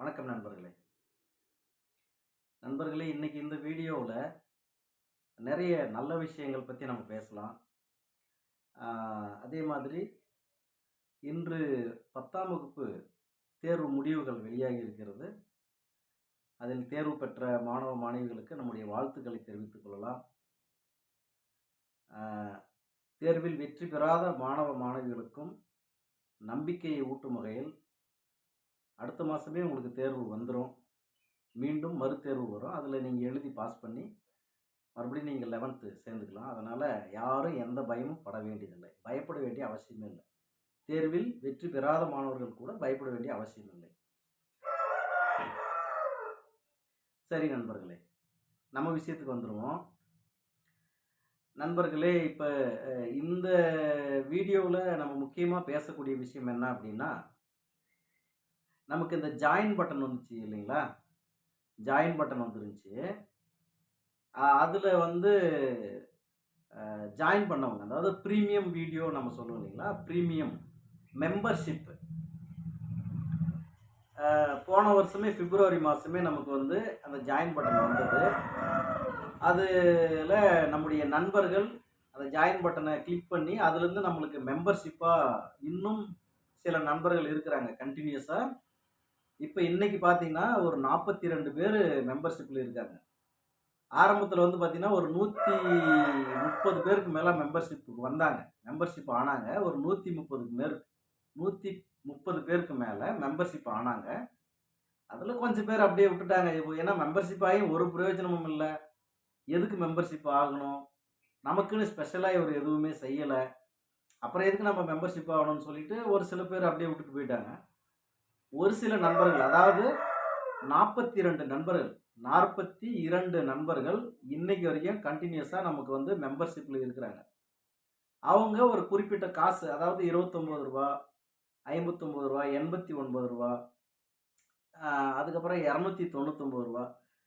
வணக்கம் நண்பர்களே. நண்பர்களே, இன்னைக்கு இந்த வீடியோவில் நிறைய நல்ல விஷயங்கள் பற்றி நம்ம பேசலாம். அதே மாதிரி இன்று 10ஆம் வகுப்பு தேர்வு முடிவுகள் வெளியாகி இருக்கிறது. அதில் தேர்வு பெற்ற மாணவ மாணவிகளுக்கு நம்முடைய வாழ்த்துக்களை தெரிவித்துக் கொள்ளலாம். தேர்வில் வெற்றி பெறாத மாணவ மாணவிகளுக்கும் நம்பிக்கையை ஊட்டும் வகையில் அடுத்த மாதமே உங்களுக்கு தேர்வு வந்துடும். மீண்டும் மறுதேர்வு வரும். அதில் நீங்கள் எழுதி பாஸ் பண்ணி மறுபடியும் நீங்கள் 11th சேர்ந்துக்கலாம். அதனால் யாரும் எந்த பயமும் பட வேண்டியதில்லை, பயப்பட வேண்டிய அவசியமே இல்லை. தேர்வில் வெற்றி பெறாத மாணவர்கள் கூட பயப்பட வேண்டிய அவசியம் இல்லை. சரி நண்பர்களே, நம்ம விஷயத்துக்கு வந்துடுவோம். நண்பர்களே, இப்போ இந்த வீடியோவில் நம்ம முக்கியமாக பேசக்கூடிய விஷயம் என்ன அப்படின்னா, நமக்கு இந்த ஜாயின் பட்டன் வந்துச்சு இல்லைங்களா? ஜாயின் பட்டன் வந்துருந்துச்சு. அதில் வந்து ஜாயின் பண்ணவங்க, அதாவது ப்ரீமியம் வீடியோ நம்ம சொல்லுவோம் இல்லைங்களா, ப்ரீமியம் மெம்பர்ஷிப் போன வருஷமே பிப்ரவரி மாதமே நமக்கு வந்து அந்த ஜாயின் பட்டன் வந்தது. அதில் நம்முடைய நண்பர்கள் அந்த ஜாயின் பட்டனை கிளிக் பண்ணி அதுலேருந்து நம்மளுக்கு மெம்பர்ஷிப்பாக இன்னும் சில நண்பர்கள் இருக்கிறாங்க கண்டினியூஸாக. இப்போ இன்றைக்கி பார்த்தீங்கன்னா ஒரு 42 பேர் மெம்பர்ஷிப்பில் இருக்காங்க. ஆரம்பத்தில் வந்து பார்த்தீங்கன்னா ஒரு 130 பேருக்கு மேலே மெம்பர்ஷிப்புக்கு வந்தாங்க, மெம்பர்ஷிப் ஆனாங்க. ஒரு 130 பேருக்கு மேலே மெம்பர்ஷிப் ஆனாங்க. அதில் கொஞ்சம் பேர் அப்படியே விட்டுட்டாங்க. ஏன்னா மெம்பர்ஷிப் ஆகியும் ஒரு பிரயோஜனமும் இல்லை. எதுக்கு மெம்பர்ஷிப் ஆகணும்? நமக்குன்னு ஸ்பெஷலாக இவர் எதுவுமே செய்யலை, அப்புறம் எதுக்கு நம்ம மெம்பர்ஷிப் ஆகணும்னு சொல்லிட்டு ஒரு சில பேர் அப்படியே விட்டுட்டு போயிட்டாங்க. ஒரு சில நண்பர்கள், அதாவது 42 நண்பர்கள் இன்னைக்கு வரைக்கும் கண்டினியூஸாக நமக்கு வந்து மெம்பர்ஷிப்பில் இருக்கிறாங்க. அவங்க ஒரு குறிப்பிட்ட காசு, அதாவது 29 ரூபா, 59 ரூபா, 89 ரூபா, அதுக்கப்புறம் 299 ரூபா.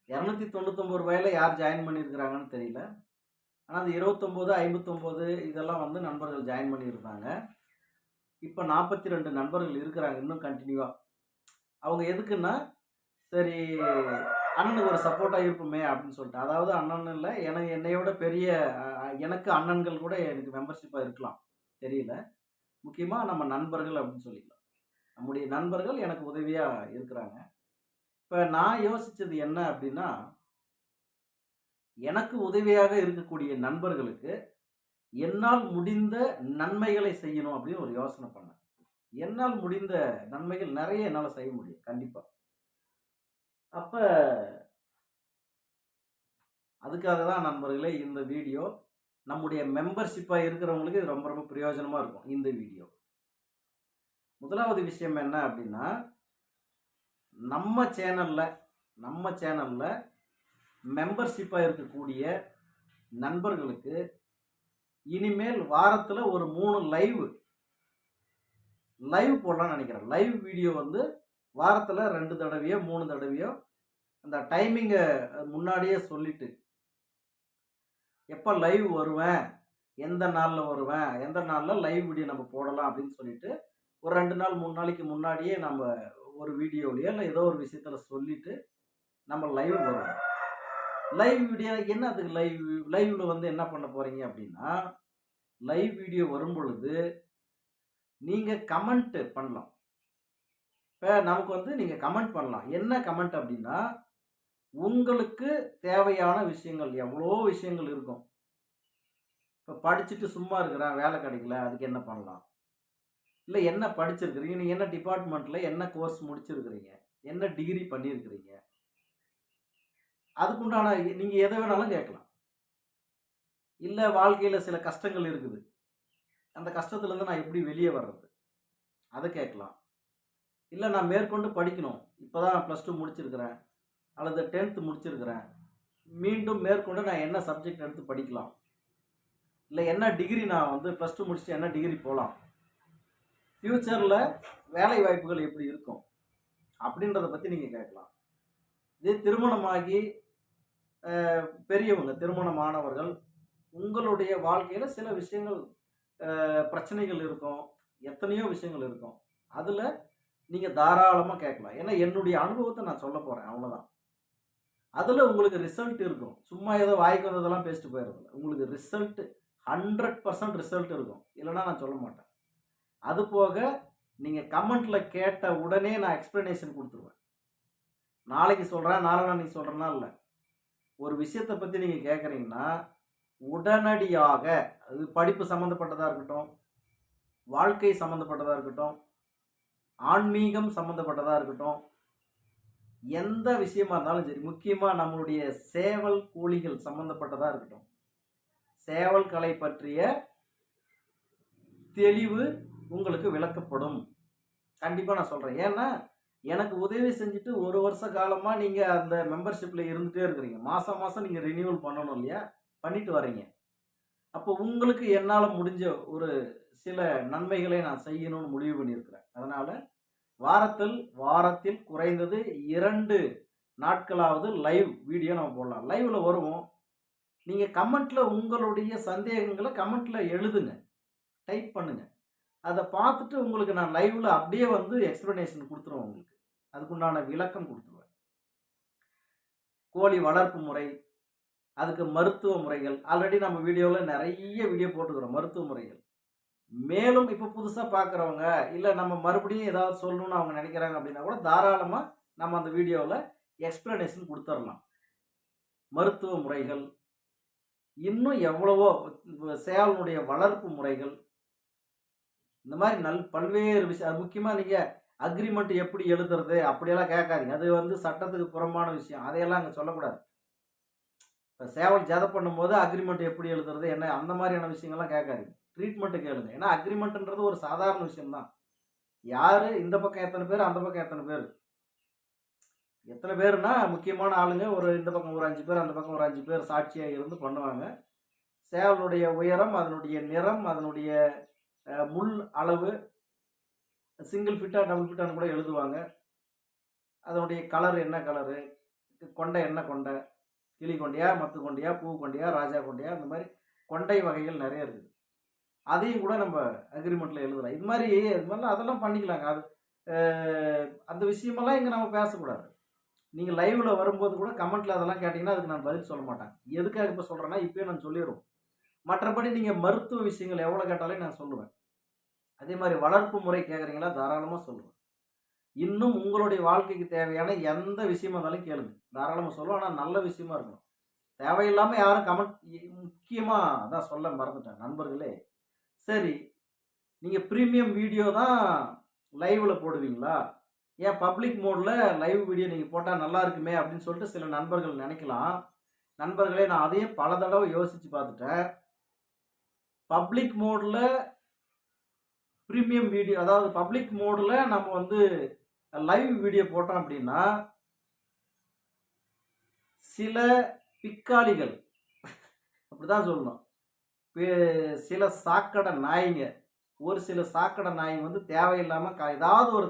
299 ரூபாயில் யார் ஜாயின் பண்ணியிருக்கிறாங்கன்னு தெரியல. ஆனால் அந்த 29, 59 இதெல்லாம் வந்து நண்பர்கள் ஜாயின் பண்ணியிருந்தாங்க. இப்போ 42 நண்பர்கள் இருக்கிறாங்க இன்னும் கண்டினியூவாக. அவங்க எதுக்குன்னா, சரி அண்ணனுக்கு ஒரு சப்போர்ட்டாக இருப்போமே அப்படின்னு சொல்லிட்டு. அதாவது அண்ணன் இல்லை, என்னையோட பெரிய எனக்கு அண்ணன்கள் கூட எனக்கு மெம்பர்ஷிப்பாக இருக்கலாம், தெரியல. முக்கியமாக நம்ம நண்பர்கள் அப்படின்னு சொல்லிக்கலாம். நம்முடைய நண்பர்கள் எனக்கு உதவியாக இருக்கிறாங்க. இப்போ நான் யோசித்தது என்ன அப்படின்னா, எனக்கு உதவியாக இருக்கக்கூடிய நண்பர்களுக்கு என்னால் முடிந்த நன்மைகளை செய்யணும் அப்படின்னு ஒரு யோசனை பண்ணேன். என்னால் முடிந்த நன்மைகள் நிறைய என்னால் செய்ய முடியும் கண்டிப்பாக. அப்போ அதுக்காக தான் நண்பர்களே இந்த வீடியோ. நம்முடைய மெம்பர்ஷிப்பாக இருக்கிறவங்களுக்கு இது ரொம்ப ரொம்ப பிரயோஜனமாக இருக்கும் இந்த வீடியோ. முதலாவது விஷயம் என்ன அப்படின்னா, நம்ம சேனலில் மெம்பர்ஷிப்பாக இருக்கக்கூடிய நண்பர்களுக்கு இனிமேல் வாரத்தில் ஒரு 3 லைவ் போடலாம்னு நினைக்கிறேன். லைவ் வீடியோ வந்து வாரத்தில் 2 தடவையோ 3 தடவையோ அந்த டைமிங்கை முன்னாடியே சொல்லிட்டு, எப்போ லைவ் வருவேன், எந்த நாளில் வருவேன், எந்த நாளில் லைவ் வீடியோ நம்ம போடலாம் அப்படின்னு சொல்லிட்டு ஒரு 2 நாள் 3 நாளைக்கு முன்னாடியே நம்ம ஒரு வீடியோலையோ இல்லை ஏதோ ஒரு விஷயத்தில் சொல்லிட்டு நம்ம லைவ் வருவோம். லைவ் வீடியோ என்ன, அதுக்கு லைவ்ல வந்து என்ன பண்ண போறீங்க அப்படின்னா, லைவ் வீடியோ வரும் பொழுது நீங்கள் கமெண்ட் பண்ணலாம். இப்போ நமக்கு வந்து நீங்கள் கமெண்ட் பண்ணலாம். என்ன கமெண்ட் அப்படின்னா, உங்களுக்கு தேவையான விஷயங்கள், எவ்வளோ விஷயங்கள் இருக்கும். இப்போ படிச்சுட்டு சும்மா இருக்கிறேன், வேலை கிடைக்கல, அதுக்கு என்ன பண்ணலாம்? இல்லை என்ன படிச்சிருக்கிறீங்க, நீங்கள் என்ன டிபார்ட்மெண்ட்டில் என்ன கோர்ஸ் முடிச்சிருக்கிறீங்க, என்ன டிகிரி பண்ணியிருக்கிறீங்க, அதுக்குண்டான நீங்கள் எதை வேணாலும் கேட்கலாம். இல்லை வாழ்க்கையில் சில கஷ்டங்கள் இருக்குது, அந்த கஷ்டத்துலேருந்து நான் எப்படி வெளியே வர்றது, அதை கேட்கலாம். இல்லை நான் மேற்கொண்டு படிக்கணும், இப்போ தான் +2 முடிச்சிருக்கிறேன் அல்லது 10th முடிச்சிருக்கிறேன், மீண்டும் மேற்கொண்டு நான் என்ன சப்ஜெக்ட் எடுத்து படிக்கலாம், இல்லை என்ன டிகிரி நான் வந்து +2 முடிச்சுட்டு என்ன டிகிரி போகலாம், ஃப்யூச்சரில் வேலை வாய்ப்புகள் எப்படி இருக்கும் அப்படின்றத பற்றி நீங்கள் கேட்கலாம். இதே திருமணமாகி பெரியவங்க, திருமணமானவர்கள், உங்களுடைய வாழ்க்கையில் சில விஷயங்கள் பிரச்சனைகள் இருக்கும், எத்தனையோ விஷயங்கள் இருக்கும். அதில் நீங்கள் தாராளமாக கேட்கலாம். ஏன்னா என்னுடைய அனுபவத்தை நான் சொல்ல போகிறேன், அவ்வளோதான். அதில் உங்களுக்கு ரிசல்ட் இருக்கும். சும்மா ஏதோ வாய்க்கு வந்ததெல்லாம் பேசிட்டு போயிடுறதில்ல. உங்களுக்கு ரிசல்ட் 100% ரிசல்ட் இருக்கும். இல்லைன்னா நான் சொல்ல மாட்டேன். அது போக நீங்கள் கமெண்ட்டில் கேட்ட உடனே நான் எக்ஸ்ப்ளனேஷன் கொடுத்துருவேன். நாளைக்கு சொல்கிறேன், நாளான்னைக்கு சொல்கிறேன்னா இல்லை. ஒரு விஷயத்தை பற்றி நீங்கள் கேட்குறீங்கன்னா உடனடியாக, அது படிப்பு சம்மந்தப்பட்டதாக இருக்கட்டும், வாழ்க்கை சம்மந்தப்பட்டதாக இருக்கட்டும், ஆன்மீகம் சம்மந்தப்பட்டதாக இருக்கட்டும், எந்த விஷயமா இருந்தாலும் சரி, முக்கியமாக நம்மளுடைய சேவல் கோழிகள் சம்மந்தப்பட்டதாக இருக்கட்டும், சேவல் கலை பற்றிய தெளிவு உங்களுக்கு விளக்கப்படும். கண்டிப்பாக நான் சொல்கிறேன். ஏன்னா எனக்கு உதவி செஞ்சுட்டு ஒரு வருஷ காலமாக நீங்கள் அந்த மெம்பர்ஷிப்பில் இருந்துகிட்டே இருக்கிறீங்க. மாதம் மாதம் நீங்கள் ரினியூவல் பண்ணணும் இல்லையா? பண்ணிட்டு வரீங்க. அப்போ உங்களுக்கு என்னால் முடிஞ்ச ஒரு சில நன்மைகளை நான் செய்யணும்னு முடிவு பண்ணியிருக்கிறேன். அதனால் வாரத்தில் குறைந்தது 2 நாட்களாவது லைவ் வீடியோ நம்ம போடலாம். லைவில் வருவோம். நீங்கள் கமெண்ட்டில் உங்களுடைய சந்தேகங்களை கமெண்ட்டில் எழுதுங்க, டைப் பண்ணுங்கள். அதை பார்த்துட்டு உங்களுக்கு நான் லைவில் அப்படியே வந்து எக்ஸ்ப்ளனேஷன் கொடுத்துருவேன். உங்களுக்கு அதுக்குண்டான விளக்கம் கொடுத்துருவேன். கோழி வளர்ப்பு முறை, அதுக்கு மருத்துவ முறைகள், ஆல்ரெடி நம்ம வீடியோவில் நிறைய வீடியோ போட்டுக்கிறோம் மருத்துவ முறைகள். மேலும் இப்போ புதுசாக பார்க்குறவங்க, இல்லை நம்ம மறுபடியும் ஏதாவது சொல்லணும்னு அவங்க நினைக்கிறாங்க அப்படின்னா கூட தாராளமாக நம்ம அந்த வீடியோவில் எக்ஸ்ப்ளனேஷன் கொடுத்துடலாம். மருத்துவ முறைகள், இன்னும் எவ்வளவோ சேவலுடைய வளர்ப்பு முறைகள், இந்த மாதிரி பல்வேறு விஷயம். அது முக்கியமாக நீங்கள் அக்ரிமெண்ட் எப்படி எழுதுறது அப்படியெல்லாம் கேட்காதீங்க. அது வந்து சட்டத்துக்கு புறம்பான விஷயம். அதையெல்லாம் அங்கே சொல்லக்கூடாது. இப்போ சேவல் ஜதை பண்ணும்போது அக்ரிமெண்ட் எப்படி எழுதுறது என்ன, அந்த மாதிரியான விஷயங்கள்லாம் கேட்காதீங்க. ட்ரீட்மெண்ட்டு கேளுங்க. ஏன்னா அக்ரிமெண்ட்டுன்றது ஒரு சாதாரண விஷயம்தான். யார் இந்த பக்கம் எத்தனை பேர், அந்த பக்கம் எத்தனை பேர், எத்தனை பேருனா முக்கியமான ஆளுங்க ஒரு இந்த பக்கம் ஒரு 5 பேர், அந்த பக்கம் ஒரு 5 பேர் சாட்சியாக இருந்து பண்ணுவாங்க. சேவலுடைய உயரம், அதனுடைய நிறம், அதனுடைய முள் அளவு, சிங்கிள் ஃபிட்டா டபுள் ஃபிட்டான்னு கூட எழுதுவாங்க. அதனுடைய கலர் என்ன கலரு, கொண்டை என்ன கொண்டை, கிளி கொண்டையா, மத்து கொண்டையா, பூ கொண்டையா, ராஜா கொண்டையா, இந்த மாதிரி கொண்டை வகைகள் நிறைய இருக்குது. அதையும் கூட நம்ம அக்ரிமெண்ட்டில் எழுதலாம். இது மாதிரிலாம் அதெல்லாம் பண்ணிக்கலாங்க. அது அந்த விஷயமெல்லாம் இங்கே நம்ம பேசக்கூடாது. நீங்கள் லைவில் வரும்போது கூட கமெண்ட்டில் அதெல்லாம் கேட்டிங்கன்னா அதுக்கு நான் பதில் சொல்ல மாட்டேன். எதுக்காக இப்போ சொல்கிறேன்னா இப்போயே நான் சொல்லிடுவோம். மற்றபடி நீங்கள் மருத்துவ விஷயங்கள் எவ்வளோ கேட்டாலே நான் சொல்லுவேன். அதே மாதிரி வளர்ப்பு முறை கேட்குறீங்களா, தாராளமாக சொல்லுவேன். இன்னும் உங்களுடைய வாழ்க்கைக்கு தேவையான எந்த விஷயமா இருந்தாலும் கேளுங்க, தாராளமாக சொல்லுவோம். ஆனால் நல்ல விஷயமா இருக்கணும். தேவையில்லாமல் யாரும் கமெண்ட், முக்கியமாக அதான் சொல்ல மறந்துட்டேன் நண்பர்களே. சரி, நீங்கள் ப்ரீமியம் வீடியோ தான் லைவில் போடுவீங்களா? ஏன் பப்ளிக் மோடில் லைவ் வீடியோ நீங்கள் போட்டால் நல்லா இருக்குமே அப்படின்னு சொல்லிட்டு சில நண்பர்கள் நினைக்கலாம். நண்பர்களே, நான் அதையும் பல தடவை யோசித்து பார்த்துட்டேன். பப்ளிக் மோடில் ப்ரீமியம் வீடியோ, அதாவது பப்ளிக் மோடில் நம்ம வந்து லைவ் வீடியோ போட்டோம் அப்படின்னா சில பிக்காளிகள் அப்படிதான் சொல்லணும், சில சாக்கடை நாய்ங்க, ஒரு சில சாக்கடை நாய்ங்க வந்து தேவையில்லாமல் ஏதாவது ஒரு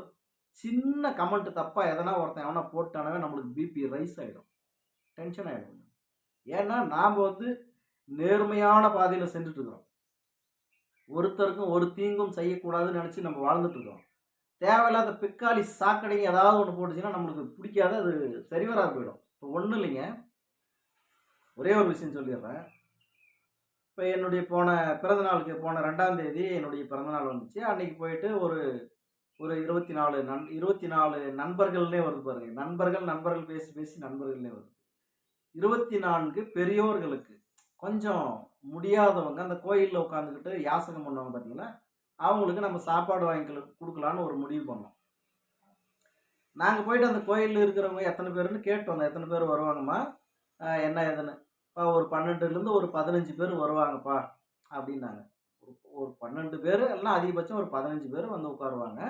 சின்ன கமெண்ட் தப்பாக எதனா ஒருத்தன் எவனா போட்டானவே நம்மளுக்கு பிபி ரைஸ் ஆகிடும், டென்ஷன் ஆகிடும். ஏன்னா நாம் வந்து நேர்மையான பாதையில் சென்றுட்டு இருக்கிறோம். ஒருத்தருக்கும் ஒரு தீங்கும் செய்யக்கூடாதுன்னு நினச்சி நம்ம வாழ்ந்துட்டு இருக்கோம். தேவையில்லாத பிக்காளி சாக்கடைங்க ஏதாவது ஒன்று போட்டுச்சுன்னா நம்மளுக்கு பிடிக்காது, அது சரிவராக போயிடும். இப்போ ஒன்றும் இல்லைங்க, ஒரே ஒரு விஷயம் சொல்லிடுறேன். இப்போ என்னுடைய போன 2ஆம் தேதி என்னுடைய பிறந்தநாள் வந்துச்சு. அன்றைக்கி போயிட்டு ஒரு 24 நண்பர்கள்னே வருது பாருங்க. நண்பர்கள் பேசி பேசி நண்பர்கள்னே வருது. 24 பெரியோர்களுக்கு, கொஞ்சம் முடியாதவங்க அந்த கோயிலில் உட்காந்துக்கிட்டு யாசகம் பண்ணுவாங்க பார்த்தீங்களா, அவங்களுக்கு நம்ம சாப்பாடு வாங்கி கொடுக்கலான்னு ஒரு முடிவு பண்ணோம். நாங்கள் போயிட்டு அந்த கோயிலில் இருக்கிறவங்க எத்தனை பேருன்னு கேட்டோம். எத்தனை பேர் வருவாங்கம்மா, என்ன ஏதுன்னு. ஒரு 12லேருந்து ஒரு 15 பேர் வருவாங்கப்பா அப்படின்னாங்க. ஒரு 12 பேர் எல்லாம் அதிகபட்சம் ஒரு 15 பேர் வந்து உட்காருவாங்க,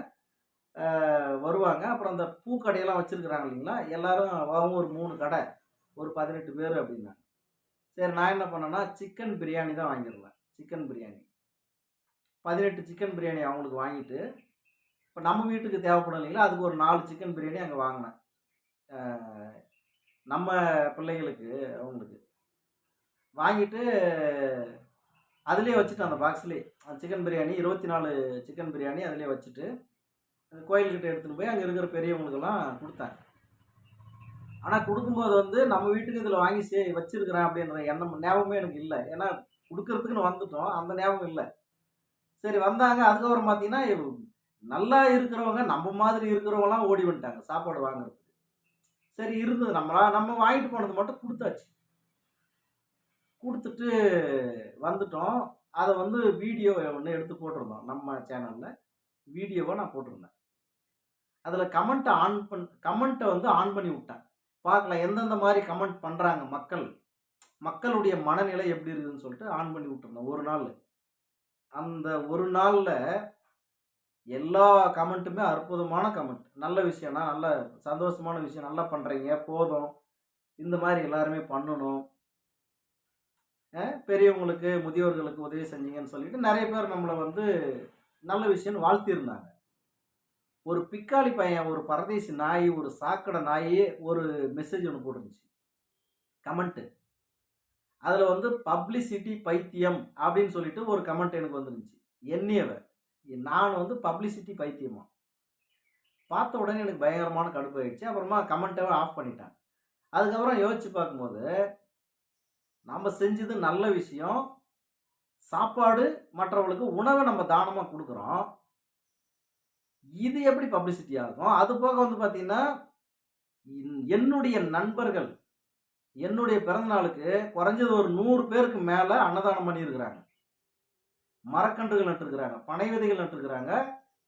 வருவாங்க. அப்புறம் அந்த பூக்கடையெல்லாம் வச்சுருக்குறாங்க இல்லைங்களா, எல்லோரும் அவங்க ஒரு 3 கடை, ஒரு 18 பேர் அப்படின்னாங்க. சரி, நான் என்ன பண்ணேன்னா சிக்கன் பிரியாணி தான் வாங்கிடுவேன். சிக்கன் பிரியாணி 18 சிக்கன் பிரியாணி அவங்களுக்கு வாங்கிட்டு, இப்போ நம்ம வீட்டுக்கு தேவைப்படும் இல்லைங்களா, அதுக்கு ஒரு 4 சிக்கன் பிரியாணி அங்கே வாங்கினேன். நம்ம பிள்ளைகளுக்கு அவங்களுக்கு வாங்கிட்டு அதிலே வச்சுட்டு, அந்த பாக்ஸ்லேயே சிக்கன் பிரியாணி 24 சிக்கன் பிரியாணி அதிலே வச்சுட்டு, கோயில்கிட்ட எடுத்துகிட்டு போய் அங்கே இருக்கிற பெரியவங்களுக்கெல்லாம் கொடுத்தேன். ஆனால் கொடுக்கும்போது வந்து நம்ம வீட்டுக்கு இதில் வாங்கி வச்சிருக்கிறேன் அப்படின்ற எண்ணம் ஞாபகமே எனக்கு இல்லை. ஏன்னா கொடுக்கறதுக்குன்னு வந்துட்டோம், அந்த ஞாபகம் இல்லை. சரி வந்தாங்க. அதுக்கப்புறம் பார்த்தீங்கன்னா, நல்லா இருக்கிறவங்க, நம்ம மாதிரி இருக்கிறவங்கலாம் ஓடி வந்துட்டாங்க சாப்பாடு வாங்குறதுக்கு. சரி இருந்தது, நம்ம வாங்கிட்டு போனது மட்டும் குடுத்தாச்சு. குடுத்துட்டு வந்துட்டோம். அத வந்து வீடியோ ஒண்ணு எடுத்து போட்டிருந்தோம். நம்ம சேனல்ல வீடியோவா நான் போட்டிருந்தேன். அதுல கமெண்ட்ட வந்து ஆன் பண்ணி விட்டேன். பார்க்கலாம் எந்தெந்த மாரி கமெண்ட் பண்றாங்க மக்கள். மக்களுடைய மனநிலை எப்படி இருக்குதுன்னு சொல்லிட்டு ஆன் பண்ணி விட்டுருந்தேன் ஒரு நாள். அந்த ஒரு நாள்ல எல்லா கமெண்ட்டுமே அற்புதமான கமெண்ட். நல்ல விஷயம்னா, நல்ல சந்தோஷமான விஷயம். நல்லா பண்றீங்க, போதும். இந்த மாரி எல்லாருமே பண்ணணும். பெரியவங்களுக்கு, முதியோர்களுக்கு உதவி செஞ்சீங்கன்னு சொல்லிட்டு நெறைய பேர் நம்மள வந்து நல்ல விஷயம்னு வாழ்த்தியிருந்தாங்க. ஒரு பிக்காளி பையன், ஒரு பரதேசி நாய், ஒரு சாக்கடை நாயி ஒரு மெசேஜ் ஒண்ணு போட்டிருந்துச்சு. கமெண்ட். அதுல வந்து பப்ளிசிட்டி பைத்தியம் அப்படின்னு சொல்லிட்டு ஒரு கமெண்ட் எனக்கு வந்துருந்துச்சு. என்னையவ. நான் வந்து பப்ளிசிட்டி பைத்தியமா. பார்த்த உடனே எனக்கு பயங்கரமான கடுப்பாயிடுச்சு. அப்புறமா கமெண்ட்டவே ஆஃப் பண்ணிட்டேன். அதுக்கப்புறம் யோசிச்சு பார்க்கும்போது, நம்ம செஞ்சது நல்ல விஷயம். சாப்பாடு, மற்றவங்களுக்கு உணவ நம்ம தானமா குடுக்குறோம். இது எப்படி பப்ளிசிட்டி ஆகும்? அதுபோக வந்து பார்த்தீங்கன்னா, என்னுடைய நண்பர்கள், என்னுடைய பிறந்த நாளுக்கு குறைஞ்சது ஒரு 100 பேருக்கு மேல அன்னதானம் பண்ணியிருக்கிறாங்க. மரக்கன்றுகள் நட்டுருக்கிறாங்க. பனை விதைகள் நட்டுருக்கிறாங்க.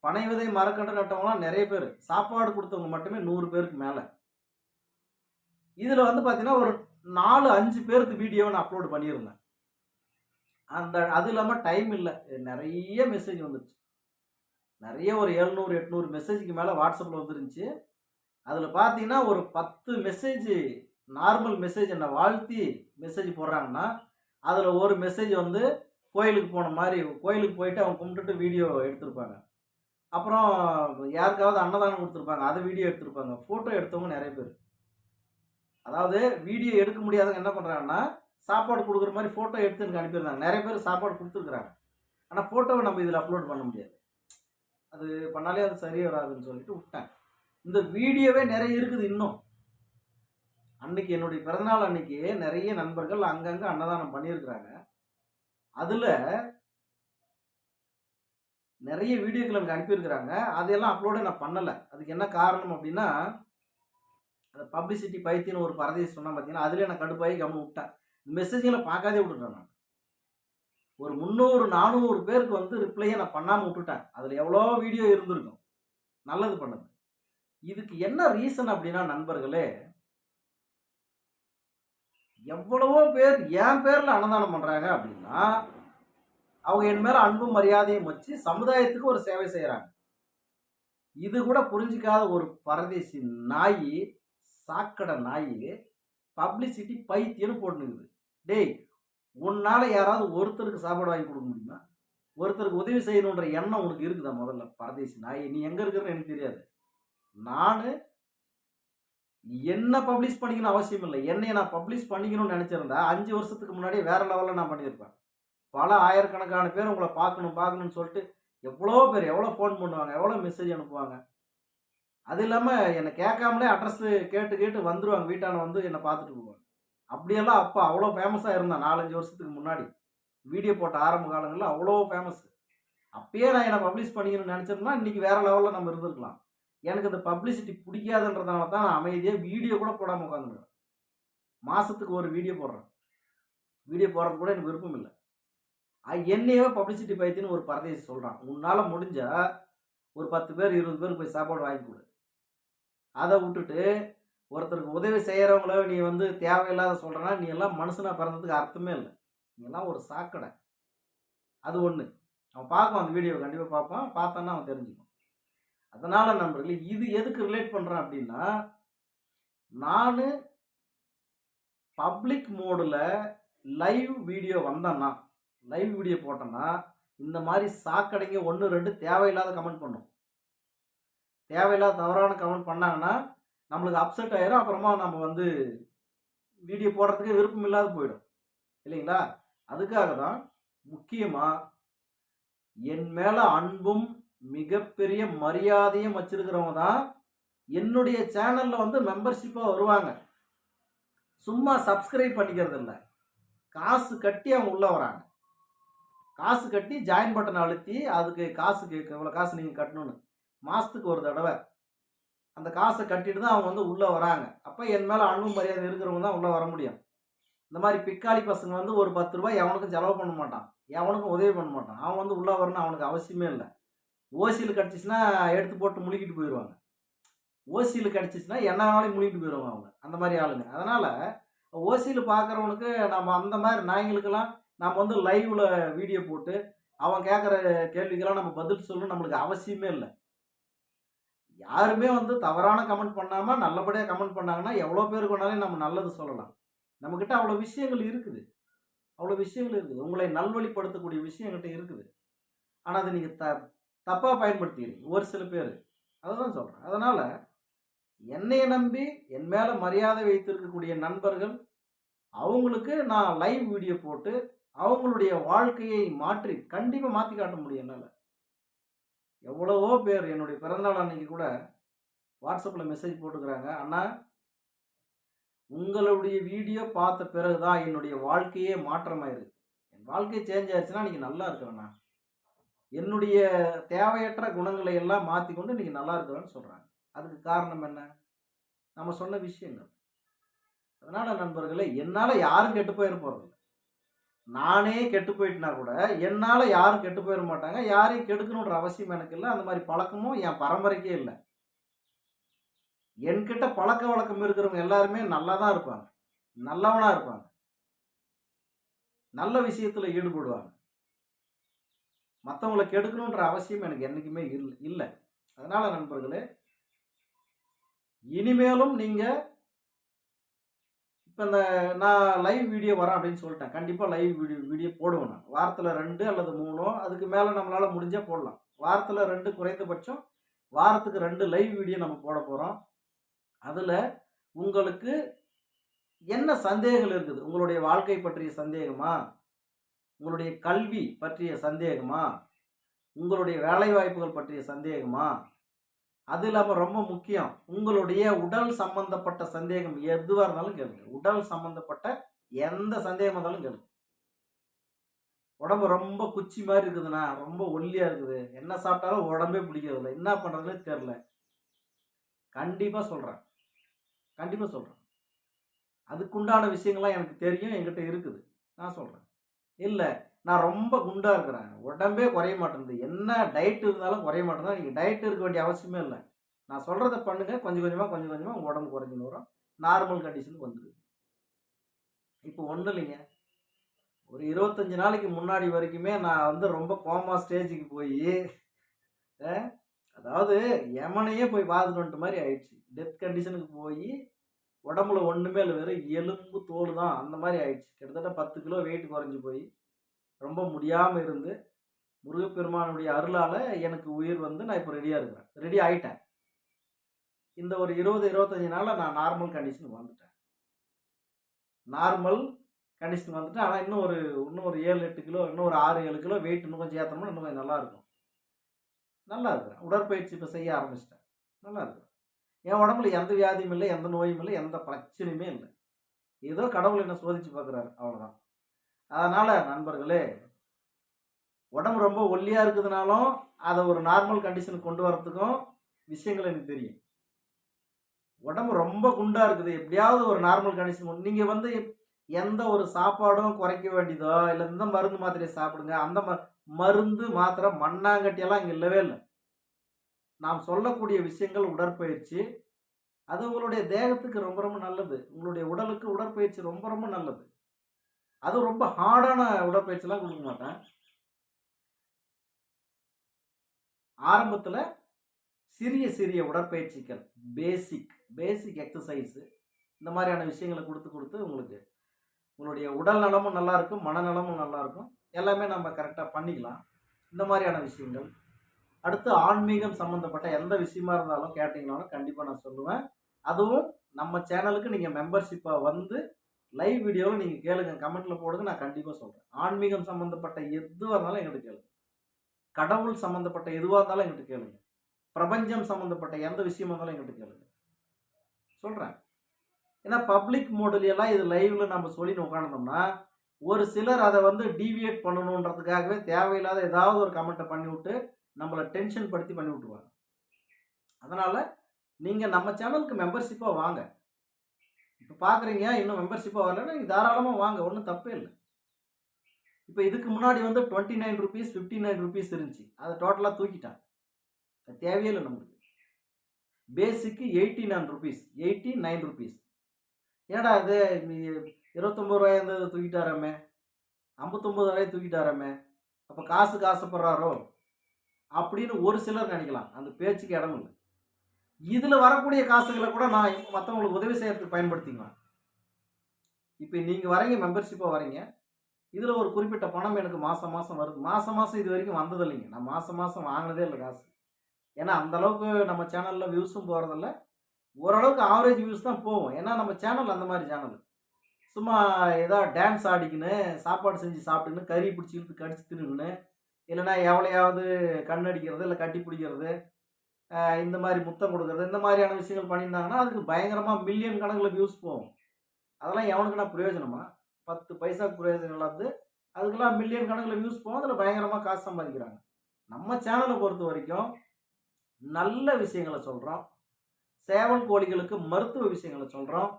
பனை விதை, மரக்கன்று நட்டவங்கலாம் நெறைய பேரு. சாப்பாடு குடுத்தவங்க மட்டுமே 100 பேருக்கு மேல. இதுல வந்து பார்த்தீங்கன்னா, ஒரு 4, 5 பேருக்கு வீடியோவ நான் அப்லோட் பண்ணியிருந்தேன். அது இல்லாம டைம் இல்ல. நெறைய மெசேஜ் வந்துருச்சு. நெறைய ஒரு 700, 800 மெசேஜ்க்கு மேல WhatsAppல வந்துருந்துச்சு. அதுல பார்த்தீங்கன்னா, ஒரு 10 மெசேஜ் நார்மல் மெசேஜ் என்ன வாழ்த்தி மெசேஜ் போடுறாங்கன்னா, அதுல ஒரு மெசேஜ் வந்து கோயிலுக்கு போன மாரி, கோயிலுக்கு போயிட்டு அவங்க கும்பிட்டுட்டு வீடியோ எடுத்திருப்பாங்க. அப்புறம் யாருக்காவது அன்னதானம் குடுத்துருப்பாங்க. அத வீடியோ எடுத்திருப்பாங்க. ஃபோட்டோ எடுத்தவங்க நெறைய பேரு. அதாவது வீடியோ எடுக்க முடியாதவங்க என்ன பண்றாங்கன்னா, சாப்பாடு குடுக்குற மாரி ஃபோட்டோ எடுத்து எனக்கு அனுப்பியிருந்தாங்க. நெறைய பேர் சாப்பாடு குடுத்துருக்காங்க. ஆனா ஃபோட்டோவ நம்ம இதுல அப்லோட் பண்ண முடியாது. அது பண்ணாலே அது சரி வராதுன்னு சொல்லிட்டு உட்டேன். இந்த வீடியோவே நெறைய இருக்குது இன்னும். அன்னைக்கு என்னுடைய பிறந்தநாள் அன்னைக்கு நெறைய நண்பர்கள் அங்கங்க அன்னதானம் பண்ணியிருக்கிறாங்க. அதுல நெறைய வீடியோக்கள் எனக்கு அனுப்பியிருக்கிறாங்க. அதெல்லாம் அப்லோடே நான் பண்ணல. அதுக்கு என்ன காரணம் அப்டின்னா, அந்த பப்ளிசிட்டி பைத்தியம்னு ஒரு பரதேசி சொன்னான் பார்த்தீங்களா, அதிலயே நான் கடுப்பாயி கம்முனு உட்டேன். மெசேஜ்கள பார்க்காதே விட்டுட்டேன் நான். ஒரு 300, 400 பேருக்கு வந்து ரிப்ளையே நான் பண்ணாம உட்டுட்டேன். அதுல எவ்வளோ வீடியோ இருந்திருக்கும். நல்லது பண்ணது. இதுக்கு என்ன ரீசன் அப்டின்னா நண்பர்களே, எவ்வளவோ பேர் என் பேர்ல அன்னதானம் பண்றாங்க அப்டின்னா, அவங்க என் மேல அன்பும் மரியாதையும் வச்சு சமுதாயத்துக்கு ஒரு சேவை செய்றாங்க. இது கூட புரிஞ்சுக்காத ஒரு பரதேசி நாயி, சாக்கடை நாயி, பப்ளிசிட்டி பைத்தியம்னு போட்டுனுக்குது. டேய்! உன்னால யாராவது ஒருத்தருக்கு சாப்பாடு வாங்கி குடுக்க முடியுமா? ஒருத்தருக்கு உதவி செய்யணுன்ற எண்ணம் உனக்கு இருக்குதா முதல்ல? பரதேசி நாயி! நீ எங்க இருக்கிறன்னு எனக்கு தெரியாது. நானு என்ன பப்ளிஷ் பண்ணிக்கணும்னு அவசியம் இல்ல. என்னைய நான் பப்ளிஷ் பண்ணிக்கணும்னு நெனச்சிருந்தா, 5 வருஷத்துக்கு முன்னாடியே வேற லெவல்ல நான் பண்ணியிருப்பேன். பல ஆயிரக்கணக்கான பேர் உங்கள பார்க்கணும், பார்க்கணும்னு சொல்ட்டு எவ்வளோ பேர் எவ்வளோ ஃபோன் பண்ணுவாங்க, எவ்வளோ மெசேஜ் அனுப்புவாங்க. அது இல்லாம என்ன கேட்காமலே அட்ரஸ் கேட்டு கேட்டு வந்துருவாங்க. வீட்டாண்ட வந்து என்ன பார்த்துட்டு போவாங்க. அப்படியெல்லாம் அப்ப அவ்வளோ ஃபேமஸா இருந்தேன் 4, 5 வருஷத்துக்கு முன்னாடி. வீடியோ போட்ட ஆரம்ப காலங்கள்ல அவ்வளோ ஃபேமஸ். அப்பயே நான் என்ன பப்ளிஷ் பண்ணிக்கணும்னு நெனச்சிருந்தேன்னா, இன்னைக்கு வேற லெவல்ல நம்ம இருந்திருக்கலாம். எனக்கு இந்த பப்ளிசிட்டி புடிக்காதுன்றதுனால தான் நான் அமைதியா வீடியோ கூட போடாம உட்காந்துருக்கேன். மாசத்துக்கு ஒரு வீடியோ போடுறேன். வீடியோ போடுறது கூட எனக்கு விருப்பம் இல்ல. என்னையவே பப்ளிசிட்டி பைத்தியம்னு ஒரு பரதேசி சொல்றான். உன்னால முடிஞ்சா ஒரு 10 பேர், 20 பேருக்கு போய் சாப்பாடு வாங்கி குடு. அத வுட்டுட்டு ஒருத்தருக்கு உதவி செய்யறவங்கள நீ வந்து தேவையில்லாத சொல்றன்னா, நீ எல்லாம் மனுஷனா பிறந்ததுக்கு அர்த்தமே இல்ல. நீ எல்லாம் ஒரு சாக்கடை. அது ஒண்ணு. அவன் பார்ப்பான் அந்த வீடியோவ கண்டிப்பா பார்ப்பான். பார்த்தான்னா அவன் தெரிஞ்சுக்குவான். அதனால நண்பர்களே, இது எதுக்கு ரிலேட் பண்றேன் அப்டின்னா, நானு பப்ளிக் மோடுல லைவ் வீடியோ வந்தேன்னா, லைவ் வீடியோ போட்டேன்னா, இந்த மாரி சாக்கடைங்க 1, 2 தேவையில்லாத கமெண்ட் பண்ணும். தேவையில்லாத தவறான கமெண்ட் பண்ணாங்கன்னா, நம்மளுக்கு அப்செட் ஆயிரும். அப்புறமா நம்ம வந்து வீடியோ போடுறதுக்கே விருப்பம் இல்லாத போயிடும். இல்லைங்களா? அதுக்காக தான் முக்கியமா என் மேல அன்பும், மிகப்பெரிய மரியாதையும் வச்சிருக்கிறவங்க தான் என்னுடைய சேனலில் வந்து மெம்பர்ஷிப்பாக வருவாங்க. சும்மா சப்ஸ்கிரைப் பண்ணிக்கிறது இல்லை, காசு கட்டி அவங்க உள்ளே வராங்க. காசு கட்டி ஜாயின் பட்டன் அழுத்தி அதுக்கு காசு கேட்க, இவ்வளோ காசு நீங்கள் கட்டணும்னு மாதத்துக்கு ஒரு தடவை அந்த காசை கட்டிட்டு தான் அவங்க வந்து உள்ளே வராங்க. அப்போ என் மேலே அன்பு மரியாதை இருக்கிறவங்க தான் உள்ளே வர முடியும். இந்த மாதிரி பிக்காளி பசங்க வந்து ஒரு 10 ரூபாய் எவனுக்கும் செலவு பண்ண மாட்டான், எவனுக்கும் உதவி பண்ண மாட்டான். அவன் வந்து உள்ளே வரணும் அவனுக்கு அவசியமே இல்லை. ஓசியில் கிடச்சிச்சின்னா எடுத்து போட்டு முழுகிட்டு போயிடுவாங்க. ஓசியில் கிடச்சிச்சின்னா என்ன வேணாலும் முழுகிட்டு போயிடுவாங்க அவங்க, அந்த மாதிரி ஆளுங்க. அதனால் ஓசியில் பார்க்குறவனுக்கு நம்ம அந்த மாதிரி நாய்களுக்கெல்லாம் நம்ம வந்து லைவில் வீடியோ போட்டு அவன் கேட்குற கேள்விக்கெல்லாம் நம்ம பதில் சொல்லணும் நம்மளுக்கு அவசியமே இல்லை. யாருமே வந்து தவறான கமெண்ட் பண்ணாமல் நல்லபடியாக கமெண்ட் பண்ணாங்கன்னா எவ்வளோ பேருக்கு வேணாலும் நம்ம நல்லது சொல்லலாம். நம்மக்கிட்ட அவ்வளோ விஷயங்கள் இருக்குது, அவ்வளோ விஷயங்கள் இருக்குது. உங்களை நல்வழிப்படுத்தக்கூடிய விஷயம் என்கிட்ட இருக்குது. ஆனால் அதை நீங்கள் தப்பாக பயன்படுத்திக்கிறீங்க ஒரு சில பேர். அதை தான் சொல்கிறேன். அதனால் என்னையை நம்பி என் மேலே மரியாதை வைத்திருக்கக்கூடிய நண்பர்கள், அவங்களுக்கு நான் லைவ் வீடியோ போட்டு அவங்களுடைய வாழ்க்கையை மாற்றி கண்டிப்பாக மாற்றி காட்ட முடியும் என்னால். எவ்வளவோ பேர் என்னுடைய பிறந்தநாள் அன்னைக்கு கூட வாட்ஸ்அப்பில் மெசேஜ் போட்டுக்கிறாங்க, அண்ணா உங்களுடைய வீடியோ பார்த்த பிறகு தான் என்னுடைய வாழ்க்கையே மாற்றமாயிருக்கு, என் வாழ்க்கை சேஞ்ச் ஆயிடுச்சுன்னா நீங்கள் நல்லா இருக்கிறேண்ணா, என்னுடைய தேவையற்ற குணங்களை எல்லாம் மாற்றி கொண்டு நீங்கள் நல்லா இருக்கிறேன்னு சொல்கிறாங்க. அதுக்கு காரணம் என்ன? நம்ம சொன்ன விஷயங்கள். அதனால் நண்பர்களே, என்னால் யாரும் கெட்டு போயிட போகிறதில்ல. நானே கெட்டு போயிட்டுனா கூட என்னால் யாரும் கெட்டு போயிட மாட்டாங்க. யாரையும் கெடுக்கணுன்ற அவசியம் எனக்கு இல்லை. அந்த மாதிரி பழக்கமும் என் பரம்பரைக்கே இல்லை. என்கிட்ட பழக்க வழக்கம் இருக்கிறவங்க எல்லாருமே நல்லா தான் இருப்பாங்க, நல்லவனாக இருப்பாங்க, நல்ல விஷயத்தில் ஈடுபடுவாங்க. மற்றவங்களை கெடுக்கணுன்ற அவசியம் எனக்கு என்றைக்குமே இல்லை. அதனால் நண்பர்களே, இனிமேலும் நீங்கள் இப்போ இந்த நான் லைவ் வீடியோ வரேன் அப்படின்னு சொல்லிட்டேன். கண்டிப்பாக லைவ் வீடியோ போடுவேன் நான். வாரத்தில் 2 அல்லது 3, அதுக்கு மேலே நம்மளால் முடிஞ்சால் போடலாம். வாரத்தில் 2 குறைந்தபட்சம், வாரத்துக்கு 2 லைவ் வீடியோ நம்ம போட போகிறோம். அதில் உங்களுக்கு என்ன சந்தேகங்கள் இருக்குது? உங்களுடைய வாழ்க்கை பற்றிய சந்தேகமா, உங்களுடைய கல்வி பற்றிய சந்தேகமா, உங்களுடைய வேலை வாய்ப்புகள் பற்றிய சந்தேகமா, அது இல்லாமல் ரொம்ப முக்கியம், உங்களுடைய உடல் சம்பந்தப்பட்ட சந்தேகம் எதுவாக இருந்தாலும் கேளுங்க. உடல் சம்பந்தப்பட்ட எந்த சந்தேகமாக இருந்தாலும் கேளுங்க. உடம்பு ரொம்ப குச்சி மாதிரி இருக்குதுண்ணா, ரொம்ப ஒல்லியாக இருக்குது, என்ன சாப்பிட்டாலும் உடம்பே பிடிக்கிறதில்ல, என்ன பண்ணுறதுனே தெரில, கண்டிப்பாக சொல்கிறேன், கண்டிப்பாக சொல்கிறேன். அதுக்குண்டான விஷயங்கள்லாம் எனக்கு தெரியும், என்கிட்ட இருக்குது, நான் சொல்கிறேன். இல்லை நான் ரொம்ப குண்டாக இருக்கிறேன், உடம்பே குறைய மாட்டேங்குது, என்ன டயட் இருந்தாலும் குறைய மாட்டேங்குது, நீங்கள் டயட் இருக்க வேண்டிய அவசியமே இல்லை. நான் சொல்கிறத பண்ணுங்கள், கொஞ்சம் கொஞ்சமாக உங்கள் உடம்பு குறைஞ்சின்னு வரும், நார்மல் கண்டிஷனுக்கு வந்துடுது. இப்போ ஒன்றும் இல்லைங்க, ஒரு 25 நாளைக்கு முன்னாடி வரைக்குமே நான் வந்து ரொம்ப கோமா ஸ்டேஜுக்கு போய், அதாவது யமனையே போய் பார்த்துட்டு வந்துட்ட மாதிரி ஆயிடுச்சு. டெத் கண்டிஷனுக்கு போய் உடம்புல ஒன்றுமே இல்லை, வெறும் எலும்பு தோல் தான், அந்த மாதிரி ஆயிடுச்சு. கிட்டத்தட்ட 10 கிலோ வெயிட் குறைஞ்சி போய் ரொம்ப முடியாமல் இருந்து, முருகப்பெருமானுடைய அருளால் எனக்கு உயிர் வந்து நான் இப்போ ரெடியாக இருக்கிறேன், ரெடி ஆகிட்டேன். இந்த ஒரு 20-25 நாளில் நான் நார்மல் கண்டிஷனுக்கு வந்துட்டேன், நார்மல் கண்டிஷன் வந்துட்டேன். ஆனால் இன்னும் ஒரு 7-8 கிலோ, இன்னும் ஒரு 6-7 கிலோ வெயிட் இன்னும் கொஞ்சம் ஏற்றோம்னா இன்னும் கொஞ்சம் நல்லாயிருக்கும். நல்லா இருக்கிறேன், உடற்பயிற்சி இப்போ செய்ய ஆரம்பிச்சிட்டேன், நல்லா இருக்கிறேன். என் உடம்புல எந்த வியாதியும் இல்லை, எந்த நோயும் இல்லை, எந்த பிரச்சனையுமே இல்லை. ஏதோ கடவுள் என்ன சோதிச்சு பார்க்குறாரு, அவ்வளோதான். அதனால் நண்பர்களே, உடம்பு ரொம்ப ஒல்லியாக இருக்குதுனாலும் அதை ஒரு நார்மல் கண்டிஷனுக்கு கொண்டு வரத்துக்கும் விஷயங்கள் எனக்கு தெரியும். உடம்பு ரொம்ப குண்டாக இருக்குது, எப்படியாவது ஒரு நார்மல் கண்டிஷன். நீங்கள் வந்து எந்த ஒரு சாப்பாடும் குறைக்க வேண்டியதோ, இல்லை இந்த மருந்து மாத்திரையை சாப்பிடுங்க, அந்த மருந்து மாத்திரை மண்ணாங்கட்டியெல்லாம் இங்கே இல்லவே இல்லை. நாம் சொல்லக்கூடிய விஷயங்கள் உடற்பயிற்சி, அது உங்களுடைய தேகத்துக்கு ரொம்ப ரொம்ப நல்லது, உங்களுடைய உடலுக்கு உடற்பயிற்சி ரொம்ப ரொம்ப நல்லது. அது ரொம்ப ஹார்டான உடற்பயிற்சிலாம் கொடுக்க மாட்டேன். ஆரம்பத்தில் சிறிய சிறிய உடற்பயிற்சிகள், பேசிக் எக்ஸசைஸு, இந்த மாதிரியான விஷயங்களை கொடுத்து உங்களுக்கு உங்களுடைய உடல் நலமும் நல்லாயிருக்கும், மனநலமும் நல்லாயிருக்கும், எல்லாமே நம்ம கரெக்டாக பண்ணிக்கலாம். இந்த மாதிரியான விஷயங்கள். அடுத்து ஆன்மீகம் சம்மந்தப்பட்ட எந்த விஷயமா இருந்தாலும் கேட்டிங்கனாலும் கண்டிப்பாக நான் சொல்லுவேன். அதுவும் நம்ம சேனலுக்கு நீங்கள் மெம்பர்ஷிப்பாக வந்து லைவ் வீடியோவில் நீங்கள் கேளுங்க, கமெண்ட்டில் போடுங்க, நான் கண்டிப்பாக சொல்கிறேன். ஆன்மீகம் சம்மந்தப்பட்ட எதுவாக இருந்தாலும் எங்களுக்கு கேளுங்க. கடவுள் சம்மந்தப்பட்ட எதுவாக இருந்தாலும் எங்கிட்ட கேளுங்க. பிரபஞ்சம் சம்மந்தப்பட்ட எந்த விஷயமா இருந்தாலும் எங்கிட்ட கேளுங்க, சொல்கிறேன். ஏன்னா பப்ளிக் மோட்லாம் இது லைவ்ல நம்ம சொல்லின்னு உட்காந்துட்டோம்னா ஒரு சிலர் அதை வந்து டீவியேட் பண்ணணுன்றதுக்காகவே தேவையில்லாத ஏதாவது ஒரு கமெண்ட்டை பண்ணி விட்டு நம்மளை டென்ஷன் படுத்தி பண்ணி விட்டுருவாங்க. அதனால் நீங்கள் நம்ம சேனலுக்கு மெம்பர்ஷிப்பாக வாங்க. இப்போ பார்க்குறீங்க, இன்னும் மெம்பர்ஷிப்பாக வரலன்னா நீங்கள் தாராளமாக வாங்க, ஒன்றும் தப்பே இல்லை. இப்போ இதுக்கு முன்னாடி வந்து 29 ருபீஸ் 59 ருபீஸ் இருந்துச்சு, அதை டோட்டலாக தூக்கிட்டான். அது தேவையே இல்லை நம்மளுக்கு. பேசிக்கு 89 ருபீஸ் 89 ருபீஸ். ஏடா இது 29 ரூபாய் இருந்தது தூக்கிட்டாராமே, 59 ரூபாய் தூக்கிட்டாராமே, அப்போ காசுக்கு ஆசைப்படுறாரோ அப்படின்னு ஒரு சிலர் நினைக்கலாம். அந்த பேச்சுக்கு இடம் இல்லை. இதில் வரக்கூடிய காசுகளை கூட நான் மற்றவங்களுக்கு உதவி செய்யறதுக்கு பயன்படுத்திக்கலாம். இப்போ நீங்கள் வரீங்க, மெம்பர்ஷிப்பாக வரீங்க, இதில் ஒரு குறிப்பிட்ட பணம் எனக்கு மாதம் மாதம் வருது. மாதம் மாதம் இது வரைக்கும் வந்தது இல்லைங்க. நான் மாதம் மாதம் வாங்கினதே இல்லை காசு. ஏன்னா அந்தளவுக்கு நம்ம சேனலில் வியூஸும் போகிறதில்ல, ஓரளவுக்கு ஆவரேஜ் வியூஸ் தான் போகும். ஏன்னா நம்ம சேனல் அந்த மாதிரி சேனல். சும்மா ஏதோ டான்ஸ் ஆடிக்கின்னு, சாப்பாடு செஞ்சு சாப்பிட்டுன்னு, கறி பிடிச்சி இழுத்து கடிச்சு தின்னுன்னு, இல்லைனா எவ்வளையாவது கண்ணடிக்கிறது, இல்லை கட்டி பிடிக்கிறது, இந்த மாதிரி முத்தம் கொடுக்குறது, இந்த மாதிரியான விஷயங்கள் பண்ணியிருந்தாங்கன்னா அதுக்கு பயங்கரமாக மில்லியன் கணக்கில் வியூஸ் போகும். அதெல்லாம் எவனுக்குன்னா பிரயோஜனமா? 10 பைசாவுக்கு பிரயோஜனம் இல்லாது அதுக்கெல்லாம் மில்லியன் கணக்கில் வியூஸ் போகும். அதில் பயங்கரமாக காசு சம்பாதிக்கிறாங்க. நம்ம சேனலை பொறுத்த வரைக்கும் நல்ல விஷயங்களை சொல்கிறோம். சேவல் கோழிகளுக்கு மருத்துவ விஷயங்களை சொல்கிறோம்.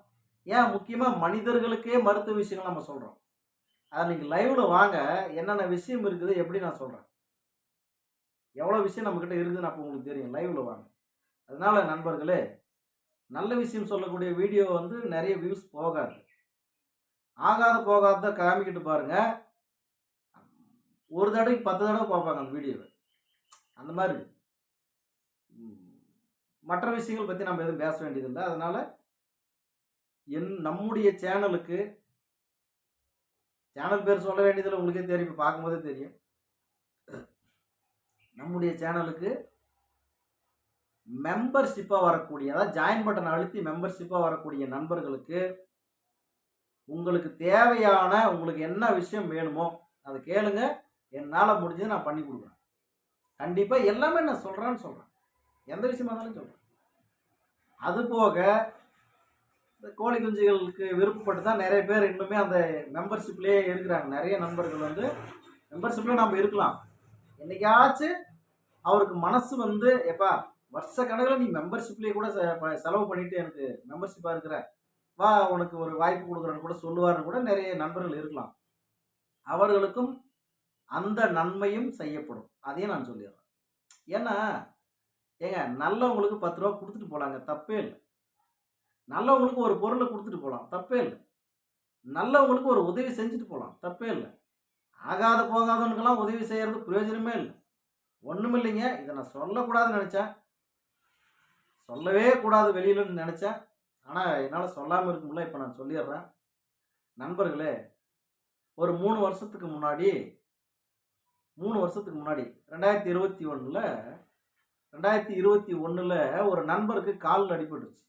ஏன் முக்கியமாக மனிதர்களுக்கே மருத்துவ விஷயங்கள் நம்ம சொல்கிறோம். அதை நீங்கள் லைவில் வாங்க, என்னென்ன விஷயம் இருக்குது எப்படி நான் சொல்கிறேன், எவ்வளோ விஷயம் நம்மக்கிட்ட இருக்குதுன்னு அப்போ உங்களுக்கு தெரியும். லைவில் வாங்க. அதனால் நண்பர்களே, நல்ல விஷயம் சொல்லக்கூடிய வீடியோ வந்து நிறைய வியூஸ் போகாது. ஆகாத போகாத காமிக்கிட்டு பாருங்கள், ஒரு தடவைக்கு 10 தடவை பார்ப்பாங்க அந்த வீடியோவை. அந்த மாதிரி மற்ற விஷயங்கள் பற்றி நம்ம எதுவும் பேச வேண்டியதில்லை. அதனால் நம்முடைய சேனலுக்கு, சேனல் பேர் சொல்ல வேண்டியதில்லை, உங்களுக்கே தெரியும், இப்போ பார்க்கும்போதே தெரியும். நம்முடைய சேனலுக்கு மெம்பர்ஷிப்பாக வரக்கூடிய, அதாவது ஜாயின் பட்டன் அழுத்தி மெம்பர்ஷிப்பாக வரக்கூடிய நண்பர்களுக்கு உங்களுக்கு தேவையான, உங்களுக்கு என்ன விஷயம் வேணுமோ அதை கேளுங்க. என்னால் முடிஞ்சது நான் பண்ணி கொடுக்குறேன். கண்டிப்பாக எல்லாமே நான் சொல்கிறேன். எந்த விஷயமா இருந்தாலும் சொல்கிறேன். அது போக இந்த கோழி குஞ்சுகளுக்கு விருப்பப்பட்டு தான் நிறைய பேர் இன்னுமே அந்த மெம்பர்ஷிப்லேயே இருக்கிறாங்க. நிறைய நண்பர்கள் வந்து மெம்பர்ஷிப்பில் நம்ம இருக்கலாம். என்னைக்காச்சும் அவருக்கு மனசு வந்து, எப்பா வருஷ கணக்கில் நீ மெம்பர்ஷிப்லேயே கூட செலவு பண்ணிவிட்டு எனக்கு மெம்பர்ஷிப்பாக இருக்கிற, வா உனக்கு ஒரு வாய்ப்பு கொடுக்குறேன்னு கூட சொல்லுவார்னு கூட நிறைய நண்பர்கள் இருக்கலாம். அவர்களுக்கும் அந்த நன்மையும் செய்யப்படும். அதையும் நான் சொல்லிடுறேன். ஏன்னா ஏங்க, நல்லவங்களுக்கு 10 ரூபா கொடுத்துட்டு போகலாங்க, தப்பே இல்லை. நல்லவங்களுக்கு ஒரு பொருளை கொடுத்துட்டு போகலாம், தப்பே இல்லை. நல்லவங்களுக்கு ஒரு உதவி செஞ்சுட்டு போகலாம், தப்பே இல்லை. ஆகாத போகாதவனுக்கெல்லாம் உதவி செய்கிறது பிரயோஜனமே இல்லை. ஒன்றும் இல்லைங்க. இதை நான் சொல்லக்கூடாதுன்னு நினச்சேன், சொல்லவே கூடாது வெளியிலன்னு நினச்சேன். ஆனால் என்னால் சொல்லாமல் இருக்க முடியல. இப்போ நான் சொல்லிடுறேன். நண்பர்களே, ஒரு 3 வருஷத்துக்கு முன்னாடி 2021 ஒரு நண்பருக்கு கால் அடிபட்டுருச்சு.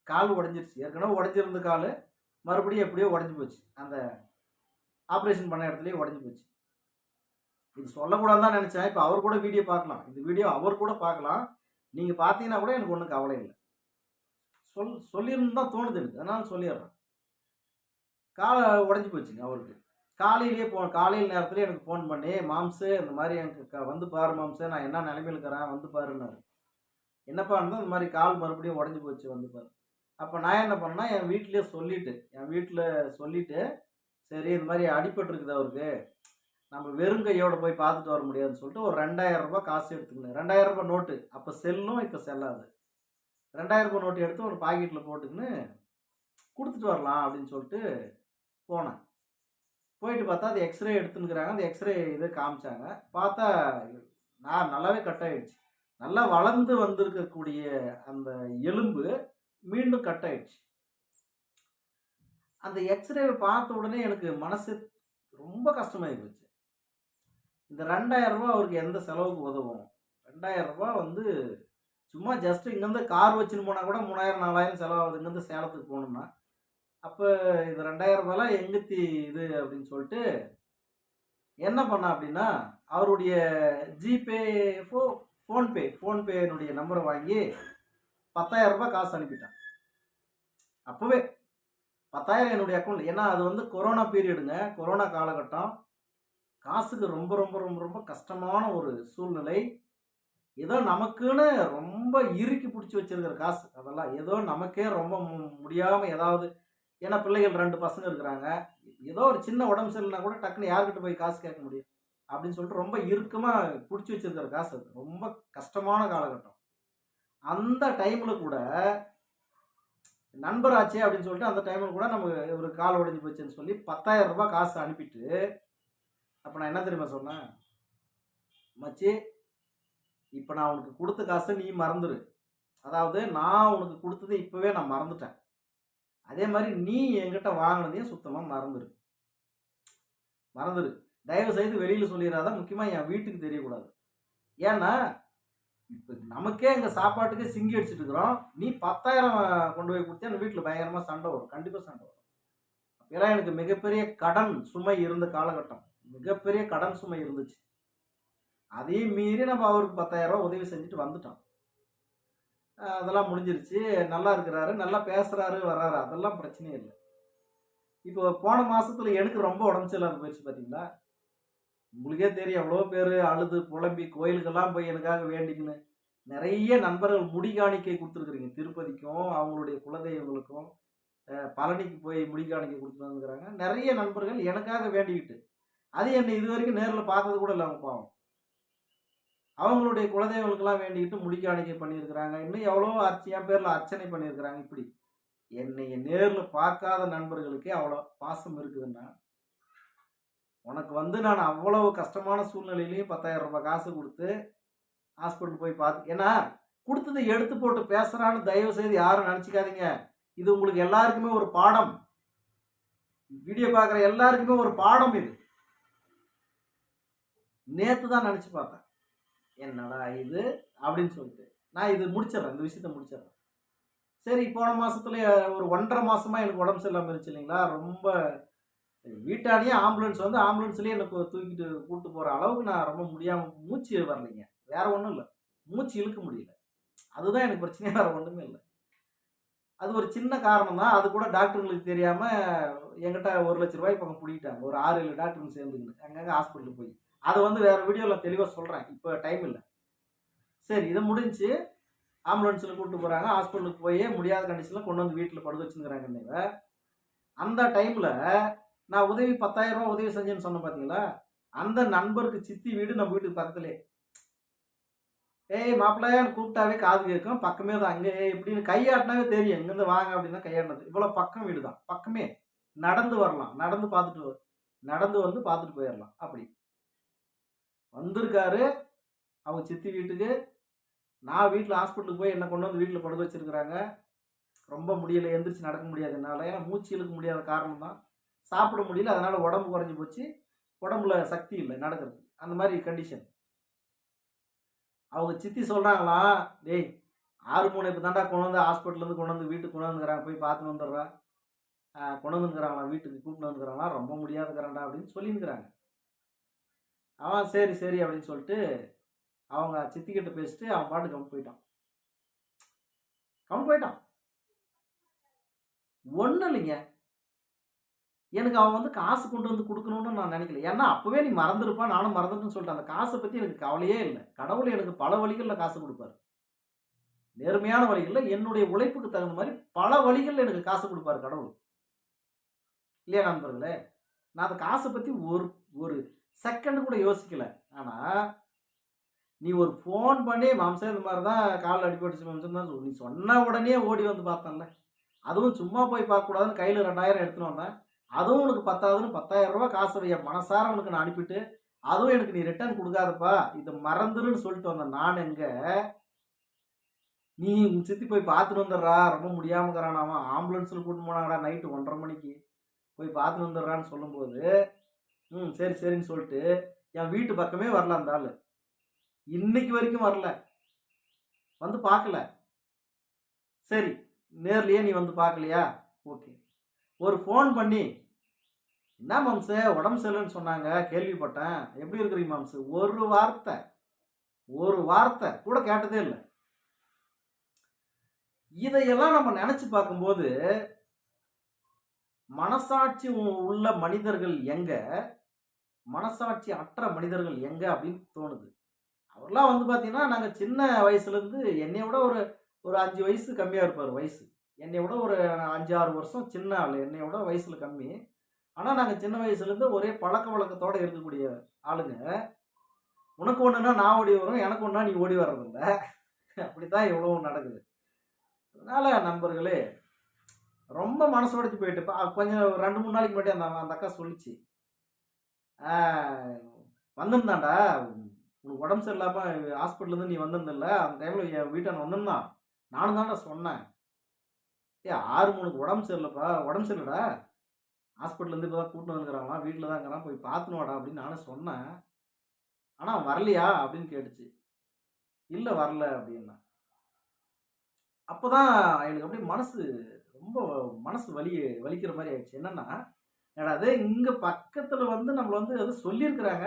கால் உடஞ்சிருச்சு. ஏற்கனவே உடஞ்சிருந்த கால் மறுபடியும் எப்படியோ உடஞ்சி போச்சு. அந்த ஆப்ரேஷன் பண்ண இடத்துலையே உடஞ்சி போச்சு. இது சொல்லக்கூடாது தான் நினச்சேன். இப்போ அவர் கூட வீடியோ பார்க்கலாம். இந்த வீடியோ அவர் கூட பார்க்கலாம். நீங்கள் பார்த்தீங்கன்னா கூட எனக்கு ஒன்றும் கவலை இல்லை. சொல்லிருந்து தான் தோணுது எனக்கு, அதனால சொல்லிடுறேன். காலை உடஞ்சி போச்சுங்க அவருக்கு. காலையில் நேரத்தில் எனக்கு ஃபோன் பண்ணி, மாம்சு இந்த மாதிரி எனக்கு வந்து பாரு மாம்சு, நான் என்ன நிலைமையில் இருக்கிறேன் வந்து பாருன்னாரு. என்னப்பா இருந்தால் இந்த மாதிரி கால் மறுபடியும் உடஞ்சி போச்சு வந்து பாரு. அப்போ நான் என்ன பண்ணேன்னா, என் வீட்டில் சொல்லிவிட்டு சரி இந்த மாதிரி அடிபட்டுருக்குது அவருக்கு, நம்ம வெறுங்கையோடு போய் பார்த்துட்டு வர முடியாதுன்னு சொல்லிட்டு ஒரு 2000 ரூபாய் காசு எடுத்துக்கினேன். 2000 ரூபாய் நோட்டு அப்போ செல்லும், இப்போ செல்லாது. 2000 ரூபாய் நோட்டு எடுத்து ஒரு பாக்கெட்டில் போட்டுக்கின்னு கொடுத்துட்டு வரலாம் அப்படின்னு சொல்லிட்டு போனேன். போயிட்டு பார்த்தா அது எக்ஸ்ரே எடுத்துன்னுக்குறாங்க. அந்த எக்ஸ்ரே இது காமிச்சாங்க. பார்த்தா நான் நல்லாவே கட் ஆகிடுச்சு. நல்லா வளர்ந்து வந்திருக்கக்கூடிய அந்த எலும்பு மீண்டும் கட் ஆகிடுச்சு. அந்த எக்ஸ்ரேவை பார்த்த உடனே எனக்கு மனசு ரொம்ப கஷ்டமாகி போச்சு. இந்த 2000 ரூபா அவருக்கு எந்த செலவுக்கு உதவும்? 2000 ரூபா வந்து சும்மா ஜஸ்ட்டு இங்கேருந்து கார் வச்சுன்னு போனால் கூட 3000 4000 செலவாகுது இங்கேருந்து சேலத்துக்கு போகணுன்னா. அப்போ இது 2000 ரூபாய்லாம் எங்கத்தி இது அப்படின்னு சொல்லிட்டு என்ன பண்ணா அப்படின்னா, அவருடைய ஜிபே, ஃபோன்பேனுடைய நம்பரை வாங்கி ரூ. 10,000 காசு அனுப்பிட்டான். அப்பவே 10,000 என்னுடைய அக்கௌண்ட். ஏன்னா அது வந்து கொரோனா பீரியடுங்க. கொரோனா காலகட்டம். காசுக்கு ரொம்ப ரொம்ப ரொம்ப ரொம்ப கஷ்டமான ஒரு சூழ்நிலை. ஏதோ நமக்குன்னு ரொம்ப இறுக்கி பிடிச்சி வச்சிருக்கிற காசு அதெல்லாம். ஏதோ நமக்கே ரொம்ப முடியாம ஏதாவது, ஏன்னா பிள்ளைகள் 2 பசங்க இருக்கிறாங்க. ஏதோ ஒரு சின்ன உடம்பு சரியில்லைனா கூட டக்குன்னு யார்கிட்ட போய் காசு கேட்க முடியும்? அப்படின்னு சொல்லிட்டு ரொம்ப இறுக்கமா புடிச்சு வச்சிருக்கிற காசு அது. ரொம்ப கஷ்டமான காலகட்டம். அந்த டைம்ல கூட நண்பர் ஆச்சே அப்படின்னு சொல்லிட்டு அந்த டைம்ல கூட நமக்கு ஒரு கால் உடைஞ்சு போச்சுன்னு சொல்லி ரூ. 10,000 காசு அனுப்பிட்டு, அப்ப நான் என்ன தெரியுமா சொன்னேன்? மச்சி, இப்ப நான் உனக்கு குடுத்த காச நீ மறந்துரு. அதாவது நான் உனக்கு குடுத்தத இப்பவே நான் மறந்துட்டேன். அதே மாரி நீ என்கிட்ட வாங்குனதையும் சுத்தமா மறந்துரு. மறந்துரு. தயவு செய்து வெளியில சொல்லிறாத. முக்கியமா என் வீட்டுக்கு தெரியக்கூடாது. ஏன்னா, இப்ப நமக்கே இங்க சாப்பாட்டுக்கு சிங்கி அடிச்சுட்டு இருக்கிறோம். நீ 10,000 கொண்டு போய் குடுத்தியா, அந்த வீட்ல பயங்கரமா சண்டை வரும். கண்டிப்பா சண்டை வரும். அப்பலாம் எனக்கு மிகப்பெரிய கடன் சுமை இருந்த காலகட்டம். மிகப்பெரிய கடன் சுமை இருந்துச்சு. அதையும் மீறி நம்ம அவருக்கு ரூ. 10,000 உதவி செஞ்சுட்டு வந்துட்டோம். அதெல்லாம் முடிஞ்சிருச்சு. நல்லா இருக்கிறாரு. நல்லா பேசுறாரு, வர்றாரு. அதெல்லாம் பிரச்சனையே இல்ல. இப்போ போன மாசத்துல எனக்கு ரொம்ப உடம்பு சரியில்லாம போயிருச்சு பார்த்தீங்களா? உங்களுக்கே தெரியும் எவ்வளோ பேரு அழுது, புலம்பி கோயிலுக்கெல்லாம் போய் எனக்காக வேண்டிக்கின்னு, நெறைய நண்பர்கள் முடி காணிக்கை குடுத்துருக்கிறீங்க. திருப்பதிக்கும், அவங்களுடைய குலதெய்வங்களுக்கும், பழனிக்கு போய் முடி காணிக்கை குடுத்துட்டு வந்துருக்கிறாங்க. நெறைய நண்பர்கள் எனக்காக வேண்டிக்கிட்டு. அது என்னை இதுவரைக்கும் நேர்ல பார்த்தது கூட இல்ல அவங்க பாவம். அவங்களுடைய குலதெய்வங்களுக்கெல்லாம் வேண்டிக்கிட்டு முடி காணிக்கை பண்ணியிருக்கிறாங்க. இன்னும் எவ்வளோ என் பேர்ல அர்ச்சனை பண்ணியிருக்கிறாங்க. இப்படி என்னைய நேர்ல பார்க்காத நண்பர்களுக்கே அவ்வளோ பாசம் இருக்குதுன்னா, உனக்கு வந்து நான் அவ்வளவு கஷ்டமான சூழ்நிலையிலயும் ரூ. 10,000 காசு குடுத்து ஹாஸ்பிட்டல் போய் பார்த்து, ஏன்னா குடுத்தத எடுத்து போட்டு பேசுறான்னு தயவு செய்து யாரும் நெனச்சுக்காதீங்க. இது உங்களுக்கு எல்லாருக்குமே ஒரு பாடம். வீடியோ பார்க்குற எல்லாருக்குமே ஒரு பாடம் இது. நேத்து தான் நெனச்சு பார்த்தேன். என்னடா இது? அப்படின்னு சொல்லிட்டு. நான் இது முடிச்சிடுறேன். இந்த விஷயத்த முடிச்சிடுறேன். சரி, போன மாசத்துல ஒரு 1½ மாசமா எனக்கு உடம்பு சரியில்லாம இருந்துச்சு இல்லைங்களா? ரொம்ப வீட்டாண்டயே ஆம்புலன்ஸ் வந்து ஆம்புலன்ஸ்லயே என்ன தூக்கிட்டு கூட்டு போற அளவுக்கு நான் ரொம்ப முடியாம மூச்சு வரலைங்க. வேற ஒண்ணும் இல்ல. மூச்சு இழுக்க முடியல. அதுதான் எனக்கு பிரச்சனையே, வேற ஒண்ணுமே இல்ல. அது ஒரு சின்ன காரணம் தான். அது கூட டாக்டருங்களுக்கு தெரியாம என்கிட்ட ரூ. 1,00,000 பக்கம் புடிங்கிட்டாங்க. ஒரு 6, 7 டாக்டருங்க சேர்ந்துக்கின்னு. அங்கங்க ஹாஸ்பிட்டல் போய். அத வந்து வேற வீடியோல தெளிவா சொல்றேன். இப்ப டைம் இல்ல. சரி, இது முடிஞ்சுச்சு. ஆம்புலன்ஸ்ல கூட்டு போறாங்க. ஹாஸ்பிட்டலுக்கு போய் முடியாத கண்டிஷன்ல கொண்டு வந்து வீட்ல படுக்க வச்சுருக்கிறாங்க என்னைய. அந்த டைம்ல நான் உதவி ரூ. 10,000 உதவி செஞ்சேன்னு சொன்னேன் பார்த்தீங்களா? அந்த நண்பருக்கு சித்தி வீடு நம்ம வீட்டுக்கு பக்கத்திலேயே. "ஏய் மாப்பிள்ளைன்னு" கூப்பிட்டாவே காது கேட்கும். பக்கமே தான். அங்க இப்படின்னு கையாட்டினாவே தெரியும். இங்கேருந்து வாங்க அப்படின்னா கையாட்டினது. இவ்வளோ பக்கம் வீடு தான். பக்கமே. நடந்து வரலாம். நடந்து வந்து பார்த்துட்டு போயிரலாம். அப்படி. வந்திருக்காரு அவங்க சித்தி வீட்டுக்கு. நான் வீட்ல ஹாஸ்பிட்டலுக்கு போய் என்ன கொண்டு வந்து வீட்ல படுக்க வச்சிருக்கிறாங்க. ரொம்ப முடியல. எந்திரிச்சு நடக்க முடியாது என்னால. ஏன்னா மூச்சு இழுக்க முடியாத காரணம் தான். சாப்பிட முடியல. அதனால உடம்பு குறைஞ்சு போச்சு. உடம்புல சக்தி இல்ல நடக்கிறதுக்கு. அந்த மாரி கண்டிஷன். அவங்க சித்தி சொல்றாங்களாம், "டேய் 6, 3 இப்ப தான்டா கொண்டு வந்து ஹாஸ்பிட்டல்லேருந்து கொண்டு வந்து வீட்டுக்கு கொண்டு வந்துருக்கிறாங்க. போய் பார்த்துன்னு வந்துடுறா." கொண்டு வந்துருக்கிறாங்களாம், வீட்டுக்கு கூட்டின்னு வந்துருக்கிறாங்களாம். ரொம்ப முடியாதுங்கிறான்டா அப்படின்னு சொல்லியிருக்கிறாங்க. அவன் சரி, சரி அப்படின்னு சொல்லிட்டு அவங்க சித்திக்கிட்ட பேசிட்டு அவன் பாட்டுக்கு கம்முனு போயிட்டான். கம்முனு போயிட்டான். ஒண்ணும் இல்லைங்க. எனக்கு அவன் வந்து காசு கொண்டு வந்து குடுக்கணும்னு நான் நினைக்கல. ஏன்னா, அப்பவே நீ மறந்திருப்ப, நானும் மறந்துட்டேன்னு சொல்லிட்டேன். அந்த காச பத்தி எனக்கு கவலையே இல்ல. கடவுள் எனக்கு பல வழிகள்ல காசு குடுப்பாரு. நேர்மையான வழிகள்ல, என்னுடைய உழைப்புக்கு தகுந்த மாரி பல வழிகள்ல எனக்கு காசு குடுப்பாரு கடவுள். இல்லையா நண்பர்களே? நான் அந்த காச பத்தி ஒரு ஒரு செகண்ட் கூட யோசிக்கல. ஆனா, நீ ஒரு ஃபோன் பண்ணி, "மாம்சே இந்த மாரி தான் கால்ல அடிபட்டுருச்சு மாம்சேன்னு" தான் நீ சொன்ன உடனே ஓடி வந்து பார்த்தேன்ல. அதுவும் சும்மா போய் பார்க்கக்கூடாதுன்னு கையில 2,000 எடுத்துட்டு வந்தேன். அதுவும் உனக்கு பத்தாதுன்னு ரூ. 10,000 காசு என் மனசார உனக்கு நான் அனுப்பிட்டு, அதுவும் எனக்கு நீ ரிட்டர்ன் குடுக்காதப்பா, இத மறந்துருன்னு சொல்லிட்டு வந்தேன். நான் எங்க, நீ உங்க சித்தி போய் பார்த்துட்டு வந்துடுறா, ரொம்ப முடியாம இருக்கிறானாமா, ஆம்புலன்ஸ்ல கூட்டின்னு போனாங்கடா நைட்டு 1:30 மணிக்கு. போய் பார்த்துட்டு வந்துடுறான்னு சொல்லும்போது, சரி, சரின்னு சொல்லிட்டு, என் வீட்டு பக்கமே வரல அந்த ஆளு. இன்னைக்கு வரைக்கும் வரல. வந்து பார்க்கல. சரி, நேர்லயே நீ வந்து பார்க்கலையா? ஓகே. ஒரு ஃபோன் பண்ணி, என்ன மாம்சு உடம்பு சரியில்லைன்னு சொன்னாங்க, கேள்விப்பட்டேன். எப்படி இருக்கிறீங்க மாம்சு? ஒரு வார்த்தை கூட கேட்டதே இல்ல. இதையெல்லாம் நம்ம நெனச்சு பார்க்கும்போது, மனசாட்சி உள்ள மனிதர்கள் எங்க? மனசாட்சி அற்ற மனிதர்கள் எங்க? அப்படின்னு தோணுது. அவர்லாம் வந்து பார்த்தீங்கன்னா, நாங்க சின்ன வயசுலேருந்து என்னைய விட ஒரு ஒரு 5 வயசு கம்மியா இருப்பாரு வயசு. என்னைய விட ஒரு 5, 6 வருஷம் சின்ன ஆளு. என்னைய விட வயசுல கம்மி. ஆனா, நாங்க சின்ன வயசுலேருந்து ஒரே பழக்கவழக்கத்தோட இருக்கக்கூடிய ஆளுங்க. உனக்கு ஒண்ணுன்னா நான் ஓடி வருவேன். எனக்கு ஒண்ணுன்னா நீ ஓடி வர்றதில்ல. அப்படித்தான் இவ்வளவும் நடக்குது. அதனால நண்பர்களே, ரொம்ப மனசு உடைஞ்சு போயிட்டு, கொஞ்சம் 2, 3 நாளைக்கு முன்னாடி அந்த அந்த அக்கா சொல்லுச்சு. "ஆ வந்திருந்தான்டா, உனக்கு உடம்பு சரியில்லாம ஹாஸ்பிட்டல்லேருந்து நீ வந்திருந்தல்ல, அந்த டைம்ல என் வீட்டாண்ட வந்திருந்தான். நானும் தான்டா சொன்னேன். ஏய் ஆறுமு உனக்கு உடம்பு சரியில்லப்பா, உடம்பு சரியில்லடா. ஹாஸ்பிட்டல்லேருந்து இப்போ தான் கூட்டின்னு வந்துருக்காங்களாம். வீட்ல தான் இருக்கிறான். போய் பார்த்துன்னு வாடா" அப்படின்னு நானும் சொன்னேன். ஆனா அவன் வரலையா? அப்படின்னு கேட்டுச்சு. "இல்ல வரல" அப்படின்னேன். அப்பதான் எனக்கு அப்படியே ரொம்ப மனசு வலிக்கிற மாரி ஆயிடுச்சு. என்னன்னா, என்னடா இது இங்க பக்கத்துல வந்து நம்மள வந்து ஏதோ சொல்லியிருக்கிறாங்க.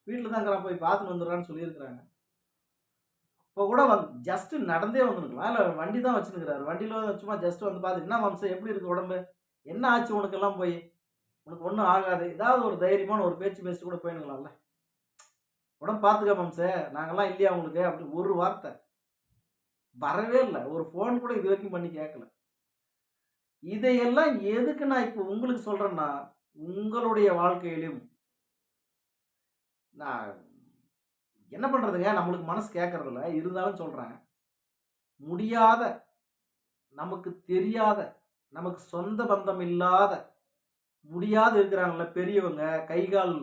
வீட்ல தான் இருக்கிறான் போய் பார்த்துட்டு வந்துடுறான்னு சொல்லியிருக்கிறாங்க. அப்ப கூட ஜஸ்ட் நடந்தே வந்துருக்கலாம். இல்ல வண்டி தான் வச்சுருக்கிறாரு. வண்டியில சும்மா ஜஸ்ட் வந்து பார்த்துட்டு, "என்ன மாம்சு எப்படி இருக்கு உடம்பு? என்ன ஆச்சு உனக்கெல்லாம் போய்? உனக்கு ஒண்ணும் ஆகாது." ஏதாவது ஒரு தைரியமான ஒரு பேச்சு பேசிட்டு கூட போயிருக்கலாம்ல. "உடம்பு பார்த்துக்க மாம்சு. நாங்கலாம் இல்லையா உங்களுக்கு?" அப்படி ஒரு வார்த்தை. வரவே இல்ல. ஒரு ஃபோன் கூட இதுவரைக்கும் பண்ணி கேட்கல. இதையெல்லாம் எதுக்கு நான் இப்போ உங்களுக்கு சொல்றேன்னா, உங்களுடைய வாழ்க்கையிலும் நான் என்ன பண்றதுங்க? நம்மளுக்கு மனசு கேட்கறதில்ல. இருந்தாலும் சொல்றேன். முடியாத, நமக்கு தெரியாத, நமக்கு சொந்த பந்தம் இல்லாத, முடியாது இருக்கிறாங்கல்ல பெரியவங்க, கை, கால்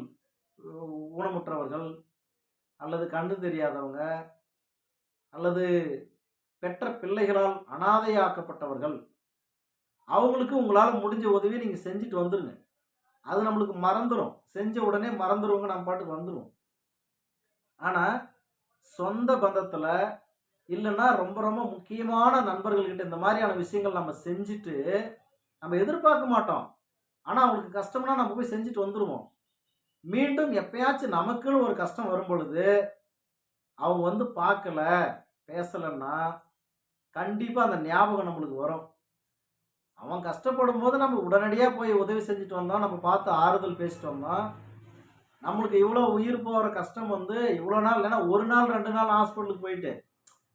ஊனமுற்றவர்கள், அல்லது கண்ணு தெரியாதவங்க, அல்லது பெற்ற பிள்ளைகளால் அனாதையாக்கப்பட்டவர்கள், அவங்களுக்கு உங்களால முடிஞ்ச உதவிய நீங்க செஞ்சுட்டு வந்துருங்க. அது நம்மளுக்கு மறந்துரும். செஞ்ச உடனே மறந்துருவோங்க. நம்ம பாட்டுக்கு வந்துருவோம். ஆனா, சொந்த பந்தத்துல இல்லன்னா ரொம்ப ரொம்ப முக்கியமான நண்பர்கள்கிட்ட இந்த மாரியான விஷயங்கள் நம்ம செஞ்சுட்டு, நம்ம எதிர்பார்க்க மாட்டோம். ஆனா, அவங்களுக்கு கஷ்டம்னா நம்ம போய் செஞ்சுட்டு வந்துருவோம். மீண்டும் எப்பயாச்சும் நமக்குன்னு ஒரு கஷ்டம் வரும்பொழுது, அவங்க வந்து பார்க்கல, பேசலன்னா, கண்டிப்பா அந்த ஞாபகம் நம்மளுக்கு வரும். அவன் கஷ்டப்படும்போது நம்ம உடனடியா போய் உதவி செஞ்சுட்டு வந்தோம். நம்ம பார்த்து ஆறுதல் பேசிட்டு வந்தோம். நம்மளுக்கு இவ்வளோ உயிர் போற கஷ்டம் வந்து இவ்வளோ நாள் இல்லன்னா 1 நாள், 2 நாள் ஹாஸ்பிட்டலுக்கு போயிட்டு,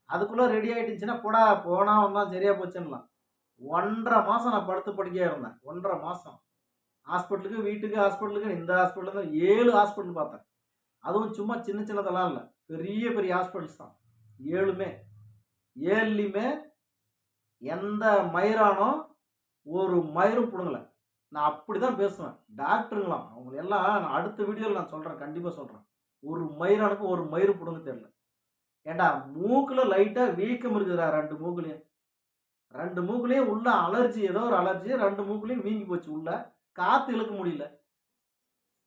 அதுக்குள்ள ரெடி ஆயிட்டுச்சுன்னா, போடா போனா வந்தான் சரியா போச்சுன்னலாம். 1 1/2 மாசம் நான் படுத்த படுக்கையா இருந்தேன். 1 1/2 மாசம். ஹாஸ்பிட்டலுக்கு, வீட்டுக்கு, ஹாஸ்பிட்டலுக்கு, இந்த ஹாஸ்பிட்டல்ல 7 ஹாஸ்பிட்டல் பார்த்தேன். அதுவும் சும்மா சின்ன சின்னதெல்லாம் இல்ல. பெரிய பெரிய ஹாஸ்பிட்டல்ஸ் தான். 7மே. 7லயுமே எந்த மயிரானும் ஒரு மயிரும் புடுங்கல. நான் அப்படிதான் பேசுவேன். டாக்டருங்களாம். அவங்கள எல்லாம் நான் அடுத்த வீடியோல நான் சொல்றேன். கண்டிப்பா சொல்றேன். ஒரு மயிரானுக்கு ஒரு மயிரு புடுங்க தெரியல. ஏன்டா மூக்குல லைட்டா வீக்கம் இருக்குதுடா 2 மூக்குலயும். 2 மூக்குலயும் உள்ள அலர்ஜி ஏதோ ஒரு அலர்ஜி 2 மூக்குலயும் வீங்கி போச்சு உள்ள. காத்து இழுக்க முடியல.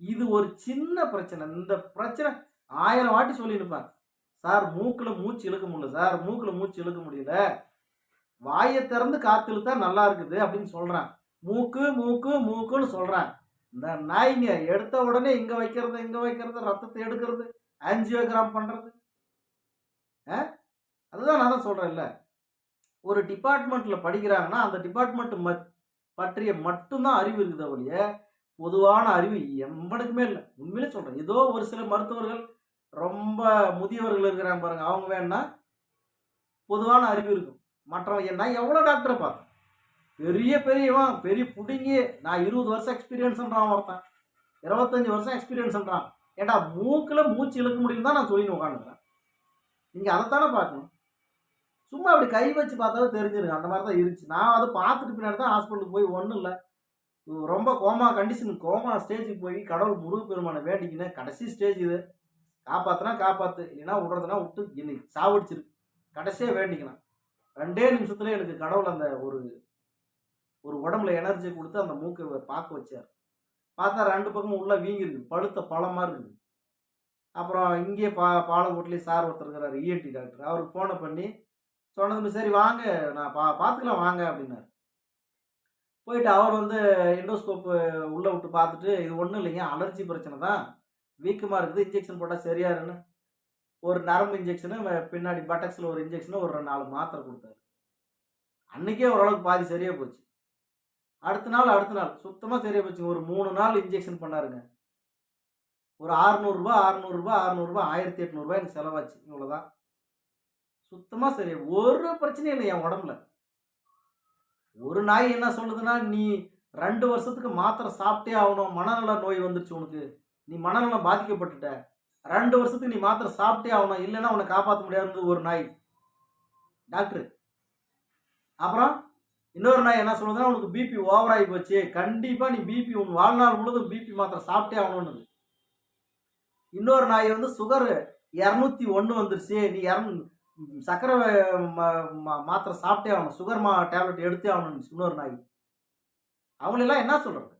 இது ஒரு சின்ன பிரச்சனை. இந்த பிரச்சனை 1000 வாட்டி சொல்லியிருப்பேன். சார் மூக்குல மூச்சு இழுக்க முடியல சார். மூக்குல மூச்சு இழுக்க முடியல. வாய திறந்து காத்து இழுத்தா நல்லா இருக்குது அப்படின்னு சொல்றேன். மூக்கு, மூக்கு, மூக்குன்னு சொல்றேன். இந்த நாய்ங்க எடுத்த உடனே இங்க வைக்கிறது, ரத்தத்த எடுக்கிறது, ஆஞ்சியோகிராம் பண்றது. அ அதுதான் நான் தான் சொல்றேன்ல. ஒரு டிபார்ட்மெண்ட்ல படிக்கிறாங்கன்னா, அந்த டிபார்ட்மெண்ட் பற்றிய மட்டும் தான் அறிவு இருக்குதே ஒழிய, பொதுவான அறிவு எவனுக்குமே இல்ல. உண்மையிலே சொல்றேன். ஏதோ ஒரு சில மருத்துவர்கள், ரொம்ப முதியவர்கள் இருக்கிறாங்க பாருங்க. அவங்க வேணா பொதுவான அறிவு இருக்கும். மற்றவன் நான் எவ்வளோ டாக்டர பார்த்தேன். பெரிய பெரியவன், பெரிய புடுங்கி நான் 20 வருஷம் எக்ஸ்பீரியன்ஸ்ன்றான் ஒருத்தன். 25 வருஷம் எக்ஸ்பீரியன்ஸ்ன்றான். ஏன்டா மூக்குல மூச்சு இழுக்க முடியும்னு தான் நான் சொல்லின்னு உட்காந்துருக்கேன். நீங்க அதத்தானே பார்க்கணும். சும்மா அப்படி கை வச்சு பார்த்தாவே தெரிஞ்சிருங்க. அந்த மாரி தான் இருந்துச்சு. நான் அத பார்த்துட்டு பின்னாடி தான் ஹாஸ்பிட்டலுக்கு போய் ஒண்ணும் இல்ல. ரொம்ப கோமா ஸ்டேஜுக்கு போய் கடவுள் முருகப்பெருமான வேண்டிக்கினேன். கடைசி ஸ்டேஜ் இது. காப்பாத்துனா காப்பாத்து. இல்லைன்னா விட்றதுன்னா விட்டு இன்னைக்கு சாவடிச்சிரு. கடைசியா வேண்டிக்கினேன். 2டே நிமிஷத்துல எனக்கு கடவுள் அந்த ஒரு ஒரு உடம்புல எனர்ஜி குடுத்து அந்த மூக்க பார்க்க வச்சாரு. பார்த்தா 2 பக்கமும் உள்ள வீங்கிருக்கு. பழுத்த பழம் மாரி இருக்குது. அப்புறம் இங்கேயே பாலக்கோட்லயே சார் ஒருத்தர் இருக்கிறாரு. ENT doctor. அவருக்கு ஃபோன பண்ணி சொன்னதுமே, "சரி வாங்க, நான் பார்த்துக்கலாம் வாங்க" அப்படின்னாரு. போயிட்டு அவர் வந்து எண்டோஸ்கோப்பு உள்ளே விட்டு பார்த்துட்டு, இது ஒன்றும் இல்லைங்க, அலர்ஜி பிரச்சனை தான், வீக்கமாக இருக்குது, இன்ஜெக்ஷன் போட்டால் சரியாருன்னு ஒரு நரம்பு இன்ஜெக்ஷனு, பின்னாடி பட்டக்ஸில் ஒரு இன்ஜெக்ஷனு, ஒரு 4 மாத்திரை கொடுத்தாரு. அன்றைக்கே ஓரளவுக்கு பாதி சரியாக போச்சு. அடுத்த நாள் சுத்தமாக சரியாக போச்சுங்க. ஒரு 3 நாள் இன்ஜெக்ஷன் பண்ணாருங்க. ஒரு ரூ. 600 ரூ. 1800 எனக்கு செலவாச்சு. இவ்வளோதான். சுத்தமா சரி. ஒரு பிரச்சனையும் இல்லை என் உடம்புல. ஒரு நாய் என்ன சொல்லுதுன்னா, "நீ 2 வருஷத்துக்கு மாத்திரை சாப்பிட்டே ஆகணும். மனநல நோய் வந்துருச்சு உனக்கு. நீ மனநலம் பாதிக்கப்பட்டுட்ட. 2 வருஷத்துக்கு நீ மாத்திரை சாப்பிட்டே ஆகணும். இல்லைன்னா உன்னை காப்பாற்ற முடியாதுன்னு" ஒரு நாய். டாக்டர். அப்புறம் இன்னொரு நாய் என்ன சொல்லுதுன்னா, "உனக்கு பிபி ஓவர் ஆகி போச்சு. கண்டிப்பா நீ பிபி உன் வாழ்நாள் முழுவதும் பிபி மாத்திரை சாப்பிட்டே ஆகணும்னு." இன்னொரு நாய் வந்து சுகர் 201 வந்துருச்சு. நீ சர்க்கரை மாத்திரை சாப்பிட்டே ஆகணும். சுகர் டேப்லெட் எடுத்தே ஆகணும்னு இன்னொரு நாய். அவங்களெல்லாம் என்ன சொல்றது?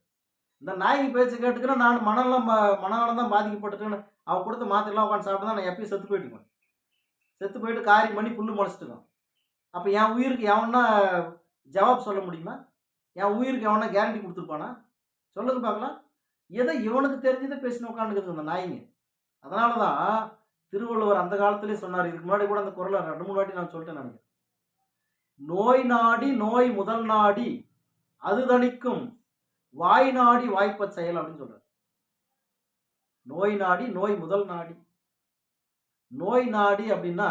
இந்த நாய்க்கு பேச்சு கேட்டுக்கினா நான் மனநலம் தான் பாதிக்கப்பட்டுட்டேன்னு அவ கொடுத்த மாத்திரைலாம் உட்காந்து சாப்பிட்டு நான் எப்பயும் செத்து போயிட்டுருவேன். செத்து போயிட்டு காரியம் பண்ணி புல்லு முளைச்சிட்டுருக்கோம். அப்போ என் உயிருக்கு எவனா ஜவாப் சொல்ல முடியுமா? என் உயிருக்கு எவனா கேரண்டி கொடுத்துருப்பானா? சொல்லுங்க பார்க்கலாம். எதை இவனுக்கு தெரிஞ்சதை பேசின உட்காந்துக்குது இந்த நாய்ங்க. அதனால தான் திருவள்ளுவர் அந்த காலத்திலே சொன்னார். இதுக்கு முன்னாடி கூட அந்த குறளை 2-3 வாட்டி நான் சொல்லிட்டேன் நினைக்கிறேன். நோய் நாடி நோய் முதல் நாடி அது தணிக்கும், வாய் நாடி வாய்ப்ப செயல் அப்படின்னு சொல்றாரு. நோய் நாடி நோய் முதல் நாடி. நோய் நாடி அப்படின்னா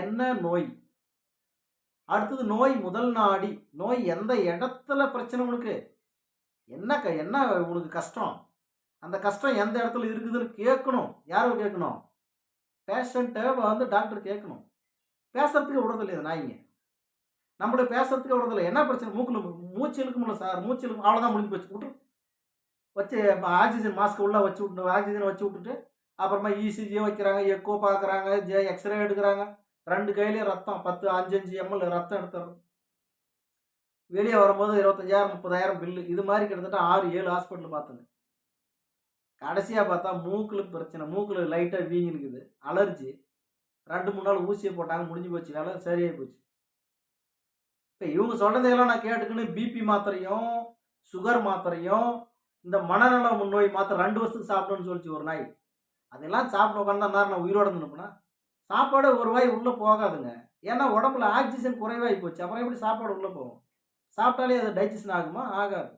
என்ன நோய்? அடுத்தது நோய் முதல் நாடி. நோய் எந்த இடத்துல பிரச்சனை உனக்கு? என்ன உனக்கு கஷ்டம்? அந்த கஷ்டம் எந்த இடத்துல இருக்குதுன்னு கேட்கணும். யாரும் கேட்கணும்? பேஷண்ட்டை வந்து டாக்டர் கேட்கணும். பேசுறதுக்கு விடுறதில்லை இந்த நாய்ங்க. நம்மள பேசுறதுக்கு விடுறதில்லை. என்ன பிரச்சனை? மூச்சு இழுக்க முடியல சார், மூச்சு இழுக்க, அவ்வளோதான், முடிஞ்சு போச்சு, விட்டுரு. வச்சு ஆக்சிஜன் மாஸ்க் உள்ளே வச்சு விட்டு, ஆக்சிஜன் வச்சு விட்டுட்டு அப்புறமா இசிஜி வைக்கிறாங்க, எக்கோ பார்க்குறாங்க, எக்ஸ்ரே எடுக்கிறாங்க. 2 கையிலையும் ரத்தம் 5 ml ரத்தம் எடுத்துறோம். வெளியே வரும்போது 25,000 30,000 பில்லு. இது மாதிரி கிட்டத்தட்ட 6-7 ஹாஸ்பிட்டல் பார்த்துங்க. கடைசியாக பார்த்தா மூக்கில் பிரச்சனை. மூக்கில் லைட்டாக வீங்கினுக்குது, அலர்ஜி. 2-3 நாள் ஊசியை போட்டாங்க, முடிஞ்சு போச்சு, வேலை சரியாகி போச்சு. இப்போ இவங்க சொல்கிறதையெல்லாம் நான் கேட்டுக்குன்னு பிபி மாத்திரையும் சுகர் மாத்திரையும் இந்த மனநல நோய் மாத்திரை 2 வருஷத்துக்கு சாப்பிடணும்னு சொல்லிச்சு ஒரு நாய். அதெல்லாம் சாப்பிட உட்காந்து நான் உயிரோட இருந்துனுப்புனா சாப்பாடு ஒரு வாய் உள்ளே போகாதுங்க. ஏன்னா உடம்புல ஆக்சிஜன் குறைவாகி போச்சு. அப்புறம் எப்படி சாப்பாடு உள்ளே போகும்? சாப்பிட்டாலே அது டைஜஷன் ஆகுமா? ஆகாது.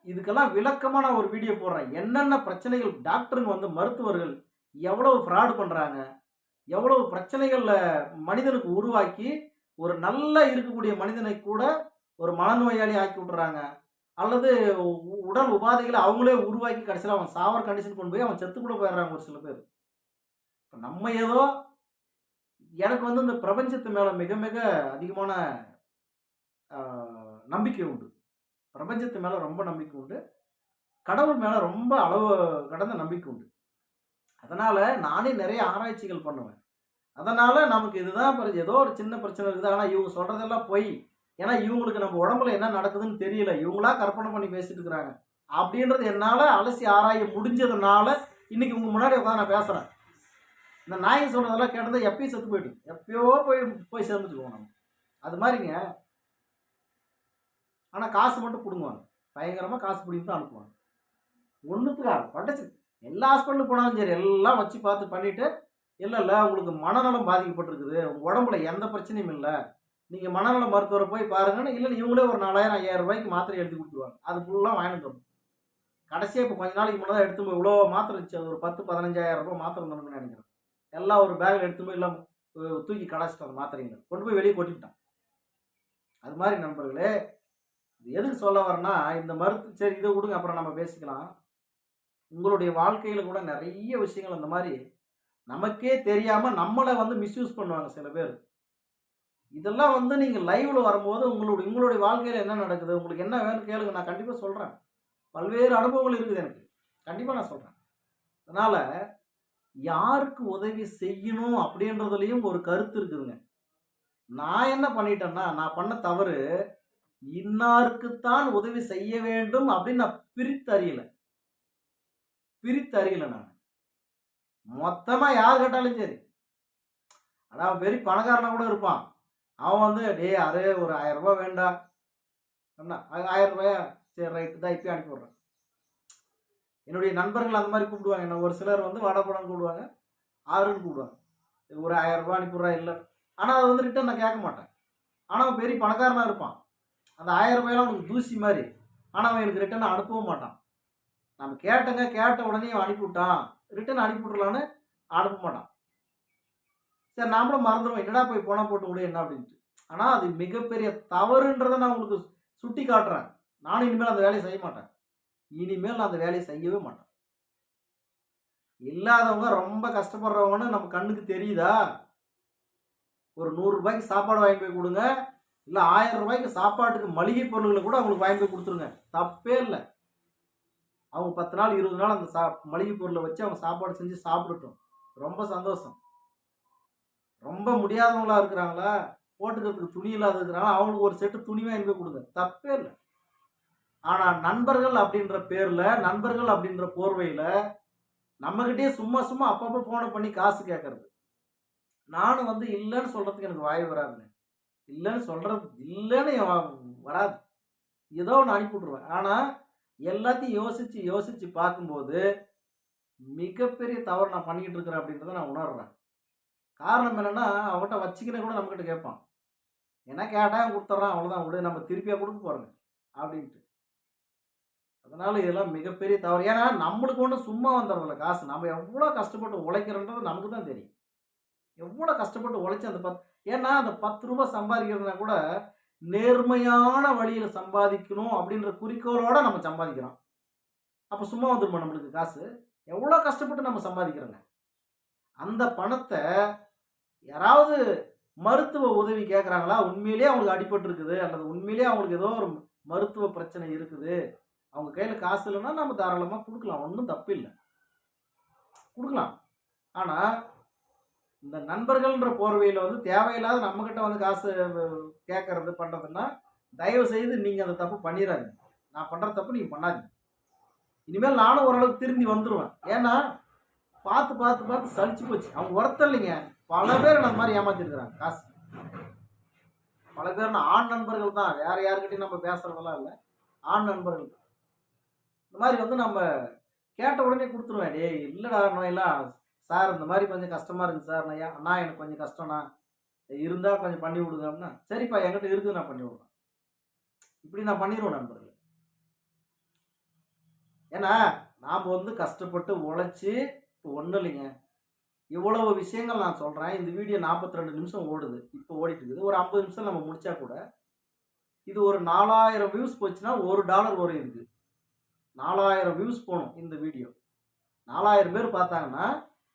இதுக்கெல்லாம் விளக்கமாக நான் ஒரு வீடியோ போடுறேன். என்னென்ன பிரச்சனைகள் டாக்டருங்க வந்து மருத்துவர்கள் எவ்வளவு ஃப்ராடு பண்ணுறாங்க, எவ்வளவு பிரச்சனைகளில் மனிதனுக்கு உருவாக்கி ஒரு நல்லா இருக்கக்கூடிய மனிதனை கூட ஒரு மனநோயாளி ஆக்கி விட்டுறாங்க. அல்லது உடல் உபாதைகளை அவங்களே உருவாக்கி கடைசியில் அவன் சாவர் கண்டிஷன் கொண்டு போய் அவன் செத்து கூட போயிடுறாங்க ஒரு சில பேர். இப்போ நம்ம ஏதோ எனக்கு வந்து இந்த பிரபஞ்சத்து மேலே மிக மிக அதிகமான நம்பிக்கை உண்டு. பிரபஞ்சத்து மேலே ரொம்ப நம்பிக்கை உண்டு. கடவுள் மேலே ரொம்ப அளவு கடந்த நம்பிக்கை உண்டு. அதனால் நானே நிறைய ஆராய்ச்சிகள் பண்ணுவேன். அதனால் நமக்கு இதுதான் ஏதோ ஒரு சின்ன பிரச்சனை இருக்குது. ஆனால் இவங்க சொல்கிறதெல்லாம் பொய். ஏன்னா இவங்களுக்கு நம்ம உடம்புல என்ன நடக்குதுன்னு தெரியல. இவங்களா கற்பனை பண்ணி பேசிட்டு இருக்கிறாங்க. அப்படின்றது என்னால் அலசி ஆராய முடிஞ்சதுனால இன்னைக்கு உங்கள் முன்னாடி உட்காந்து நான் பேசுகிறேன். இந்த நாய் சொல்கிறதெல்லாம் கேட்டதை எப்பயும் செத்து போயிட்டு எப்பயோ போய் சேர்ந்துட்டுருவோம் நம்ம. அது மாதிரிங்க. ஆனால் காசு மட்டும் பிடுங்குவாங்க. பயங்கரமாக காசு பிடிங்கி தான் அனுப்புவாங்க. ஒன்றுத்துக்காக பட்டச்சு எல்லா ஹாஸ்பிட்டலுக்கு போனாலும் சரி, எல்லாம் வச்சு பார்த்து பண்ணிவிட்டு, இல்லை உங்களுக்கு மனநலம் பாதிக்கப்பட்டிருக்குது, உங்கள் உடம்புல எந்த பிரச்சனையும் இல்லை, நீங்கள் மனநல மருத்துவரை போய் பாருங்கன்னு, இல்லைன்னு இவங்களே ஒரு 4000-5000 ரூபாய்க்கு மாத்திரை எழுதி கொடுத்துருவாங்க. அது ஃபுல்லாக வாங்கிட்டு வரும். கடைசியாக இப்போ கொஞ்ச நாளைக்கு முன்னாடி எடுத்து போய் இவ்வளோ மாத்திரை இருந்துச்சு. அது ஒரு 10-15,000 ரூபாய் மாத்திரை இருந்தோம்னு நினைக்கிறேன். எல்லாம் ஒரு பேக்கில் எடுத்து போய் எல்லாம் தூக்கி கடைச்சிட்டு அந்த மாத்திரைங்களை கொண்டு போய் வெளியே கொட்டிவிட்டான். அது மாதிரி நண்பர்களே, எதுக்கு சொல்ல வரேன்னா, இந்த சரி இதை விடுங்க, அப்புறம் நம்ம பேசிக்கலாம். உங்களுடைய வாழ்க்கையில் கூட நிறைய விஷயங்கள் அந்த மாதிரி நமக்கே தெரியாமல் நம்மளை வந்து மிஸ்யூஸ் பண்ணுவாங்க சில பேர். இதெல்லாம் வந்து நீங்கள் லைவ்ல வரும்போது உங்களுடைய வாழ்க்கையில் என்ன நடக்குது, உங்களுக்கு என்ன வேணும் கேளுங்க, நான் கண்டிப்பாக சொல்கிறேன். பல்வேறு அனுபவங்கள் இருக்குது எனக்கு, கண்டிப்பாக நான் சொல்கிறேன். அதனால் யாருக்கு உதவி செய்யணும் அப்படின்றதுலையும் ஒரு கருத்து இருக்குதுங்க. நான் என்ன பண்ணிட்டேன்னா, நான் பண்ண தவறு, இன்னாருக்குத்தான் உதவி செய்ய வேண்டும் அப்படின்னு நான் பிரித்தறியல நான். மொத்தமா யார் கேட்டாலும் சரி, அதான் பெரிய பணக்காரனா கூட இருப்பான், அவன் வந்து டே அரே ஒரு 1000 ரூபாய் வேண்டாம், என்ன 1000 ரூபாயா? சரி ரைட்டு தான் இப்பயே அனுப்பி விட்றேன். என்னுடைய நண்பர்கள் அந்த மாதிரி கூப்பிடுவாங்க. என்ன ஒரு சிலர் வந்து வாடா போடான்னு கூப்பிடுவாங்க. ஆறுன்னு கூப்பிடுவாங்க. ஒரு 1000 ரூபாய் அனுப்பிவிட்றா இல்ல. ஆனா அத வந்து ரிட்டர்ன் நான் கேட்க மாட்டேன். ஆனா அவன் பெரிய பணக்காரனா இருப்பான். அந்த 1000 ரூபாயெல்லாம் அவனுக்கு தூசி மாரி. ஆனா அவன் எனக்கு ரிட்டர்ன் அனுப்பவும் மாட்டான். நம்ம கேட்டங்க, கேட்ட உடனே அவன் அனுப்பிவிட்டான். ரிட்டர்ன் அனுப்பி விட்றலான்னு அனுப்ப மாட்டான். சரி நாமளும் மறந்துருவோம். என்னடா போய் பணம் போட்டு விடு என்ன அப்படின்ட்டு. ஆனா அது மிகப்பெரிய தவறுன்றத நான் உங்களுக்கு சுட்டி காட்டுறேன். நானும் இனிமேல் அந்த வேலைய செய்ய மாட்டேன். இனிமேல் நான் அந்த வேலைய செய்யவே மாட்டேன். இல்லாதவங்க ரொம்ப கஷ்டப்படுறவங்கன்னு நம்ம கண்ணுக்கு தெரியுதா? ஒரு ரூ. 100 சாப்பாடு வாங்கி போய் குடுங்க. இல்ல ரூ. 1000 சாப்பாட்டுக்கு மளிகை பொருள்கள கூட அவங்களுக்கு வாங்கி போய் குடுத்துருங்க. தப்பே இல்ல. அவங்க 10 நாள், 20 நாள் அந்த மளிகை பொருள வச்சு அவங்க சாப்பாடு செஞ்சு சாப்பிடட்டும். ரொம்ப சந்தோஷம். ரொம்ப முடியாதவங்களா இருக்கிறாங்களா? போட்டுக்கிறதுக்கு துணி இல்லாத இருக்கிறாங்களா? அவங்களுக்கு ஒரு செட்டு துணி வாங்கி போய் குடுங்க. தப்பே இல்ல. ஆனா நண்பர்கள் அப்படின்ற பேர்ல, நண்பர்கள் அப்படின்ற போர்வையில நம்மகிட்டயே சும்மா சும்மா அப்பப்போ ஃபோன பண்ணி காசு கேட்கறது. நானும் வந்து இல்லன்னு சொல்றதுக்கு எனக்கு வாய் வராதுங்க. இல்லன்னு சொல்றது இல்லன்னு வராது. ஏதோ ஒண்ணு அனுப்பி விட்டுருவேன். ஆனா, எல்லாத்தையும் யோசிச்சு, யோசிச்சு பார்க்கும்போது, மிகப்பெரிய தவறு நான் பண்ணிக்கிட்டு இருக்கிறேன் அப்படின்றத நான் உணர்றேன். காரணம் என்னன்னா, அவன்கிட்ட வச்சுக்கினே கூட நம்மகிட்ட கேட்பான். ஏன்னா கேட்டா அவன் குடுத்துர்றான். அவ்வளோதான் விடு நம்ம திருப்பியா குடுக்க போறோங்க. அப்படின்ட்டு. அதனால இதெல்லாம் மிகப்பெரிய தவறு. ஏன்னா, நம்மளுக்கு ஒண்ணும் சும்மா வந்துடுறதில்ல காசு. நம்ம எவ்வளோ கஷ்டப்பட்டு உழைக்கிறோன்றது நமக்கு தான் தெரியும். எவ்வளோ கஷ்டப்பட்டு உழைச்சு அந்த ஏன்னா அந்த ரூ. 10 சம்பாதிக்கிறதுனா கூட, நேர்மையான வழியில சம்பாதிக்கணும் அப்படின்ற குறிக்கோளோட நம்ம சம்பாதிக்கிறோம். அப்ப சும்மா வந்துருமா நம்மளுக்கு காசு? எவ்வளோ கஷ்டப்பட்டு நம்ம சம்பாதிக்கிறோங்க. அந்த பணத்த யாராவது மருத்துவ உதவி கேட்கறாங்களா? உண்மையிலேயே அவங்களுக்கு அடிபட்டு இருக்குது அல்லது உண்மையிலேயே அவங்களுக்கு ஏதோ ஒரு மருத்துவ பிரச்சனை இருக்குது. அவங்க கையில காசு இல்லன்னா நம்ம தாராளமா குடுக்கலாம். ஒண்ணும் தப்பில்ல. குடுக்கலாம். ஆனா இந்த நண்பர்கள்ன்ற போர்வையில வந்து தேவையில்லாத நம்மகிட்ட வந்து காசு கேட்கறது, பண்றதுன்னா, தயவு செய்து நீங்க அந்த தப்பு பண்ணிறாதீங்க. நான் பண்ற தப்பு நீங்க பண்ணாதீங்க. இனிமேல் நானும் ஓரளவுக்கு திருந்தி வந்துருவேன். ஏன்னா, பார்த்து, பார்த்து, பார்த்து சலிச்சு போச்சு. அவங்க ஒருத்தர் இல்லைங்க. பல பேர் என்ன அந்த மாரி ஏமாத்திருக்கிறாங்க காசு. பல பேர் ஆண் நண்பர்கள் தான். வேற யார்கிட்டயும் நம்ம பேசுறதெல்லாம் இல்ல. ஆண் நண்பர்கள் தான். இந்த மாரி வந்து நம்ம கேட்ட உடனே குடுத்துருவேன். "டேய் இல்லடா நோயெல்லாம் சார் இந்த மாரி கொஞ்சம் கஷ்டமா இருக்கு சார். அண்ணா எனக்கு கொஞ்சம் கஷ்டம்ண்ணா. இருந்தா கொஞ்சம் பண்ணி விடுங்க" அப்படின்னா, "சரிப்பா என்கிட்ட இருக்குது நான் பண்ணி விடுறேன்." இப்படி நான் பண்ணிருவேன் நண்பர்களே. ஏன்னா, நாம வந்து கஷ்டப்பட்டு உழைச்சு இப்போ ஒண்ணும் இல்லைங்க. இவ்வளவு விஷயங்கள் நான் சொல்றேன். இந்த வீடியோ 42 நிமிஷம் ஓடுது. இப்போ ஓடிட்டு இருக்குது. ஒரு 50 நிமிஷம் நம்ம முடிச்சா கூட, இது ஒரு 4000 வியூஸ் போச்சுன்னா $1 வரும் இதுக்கு. 4000 வியூஸ் போணும் இந்த வீடியோ. 4000 பேர் பார்த்தாங்கன்னா,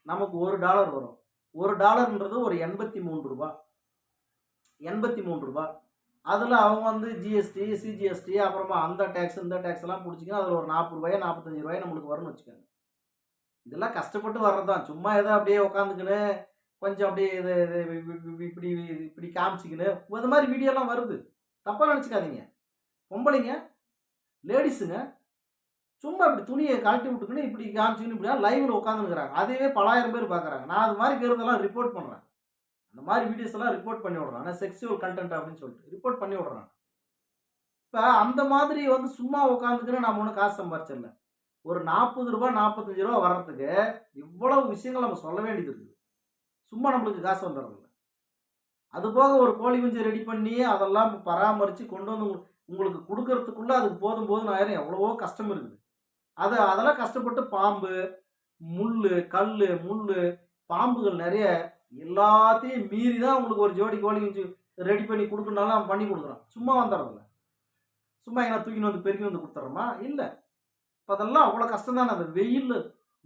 நமக்கு $1 வரும். $1ன்றது ஒரு ரூ. 83. ரூ. 83. அதுல அவங்க வந்து ஜிஎஸ்டி, சிஜிஎஸ்டி அப்புறமா அந்த டாக்ஸ், இந்த டாக்ஸ் எல்லாம் புடிச்சுக்கின்னு அதுல ஒரு ரூ. 40 ரூ. 45 நம்மளுக்கு வரும்னு வச்சுக்கோங்க. இதெல்லாம் கஷ்டப்பட்டு வர்றது தான். சும்மா ஏதோ அப்படியே உட்காந்துக்கின்னு, கொஞ்சம் அப்படியே இது இது இப்படி இப்படி காமிச்சுக்கின்னு, இந்த மாரி வீடியோலாம் வருது. தப்பா நெனச்சுக்காதீங்க. பொம்பளைங்க, லேடீஸுங்க சும்மா இப்படி துணிய கழட்டி விட்டுக்கின்னு, இப்படி காமிச்சுக்கின்னு இப்படியா லைவ்ல உட்காந்துருக்காங்க. அதுவே பலாயிரம் பேர் பார்க்குறாங்க. நான் அது மாரி இருக்கிறதெல்லாம் ரிப்போர்ட் பண்றேன். அந்த மாரி வீடியோஸ் எல்லாம் ரிப்போர்ட் பண்ணி விடுறேன். ஆனா செக்சுவல் கன்டென்ட் அப்படின்னு சொல்லிட்டு ரிப்போர்ட் பண்ணி விடுறேன். இப்ப அந்த மாதிரி வந்து சும்மா உட்காந்துக்கின்னு நம்ம ஒண்ணும் காசு சம்பாரிச்சிடல. ஒரு ரூ. 40 ரூ. 45 வர்றதுக்கு இவ்வளவு விஷயங்கள் நம்ம சொல்ல வேண்டியது இருக்குது. சும்மா நம்மளுக்கு காசு வந்துடுறதில்ல. அதுபோக ஒரு கோழி குஞ்சு ரெடி பண்ணி அதெல்லாம் பராமரிச்சு கொண்டு வந்து உங்களுக்கு குடுக்கறதுக்குள்ள அதுக்கு போதும் போதும்ன்னு ஆயிரும். எவ்வளவோ கஷ்டம் இருக்குது. அதெல்லாம் கஷ்டப்பட்டு பாம்பு, முள்ளு, கல்லு, முள்ளு, பாம்புகள் நெறைய எல்லாத்தையும் மீறி தான் உங்களுக்கு ஒரு ஜோடி கோழி குஞ்சு ரெடி பண்ணி குடுக்கணும்னாலும் அவன் பண்ணி குடுக்குறான். சும்மா வந்துடுறதில்ல. சும்மா எங்கனா தூக்கின்னு வந்து பெருக்கின்னு வந்து குடுத்துடுறோமா? இல்ல. இப்ப அதெல்லாம் அவ்வளோ கஷ்டம் தானே. அது வெயில்ல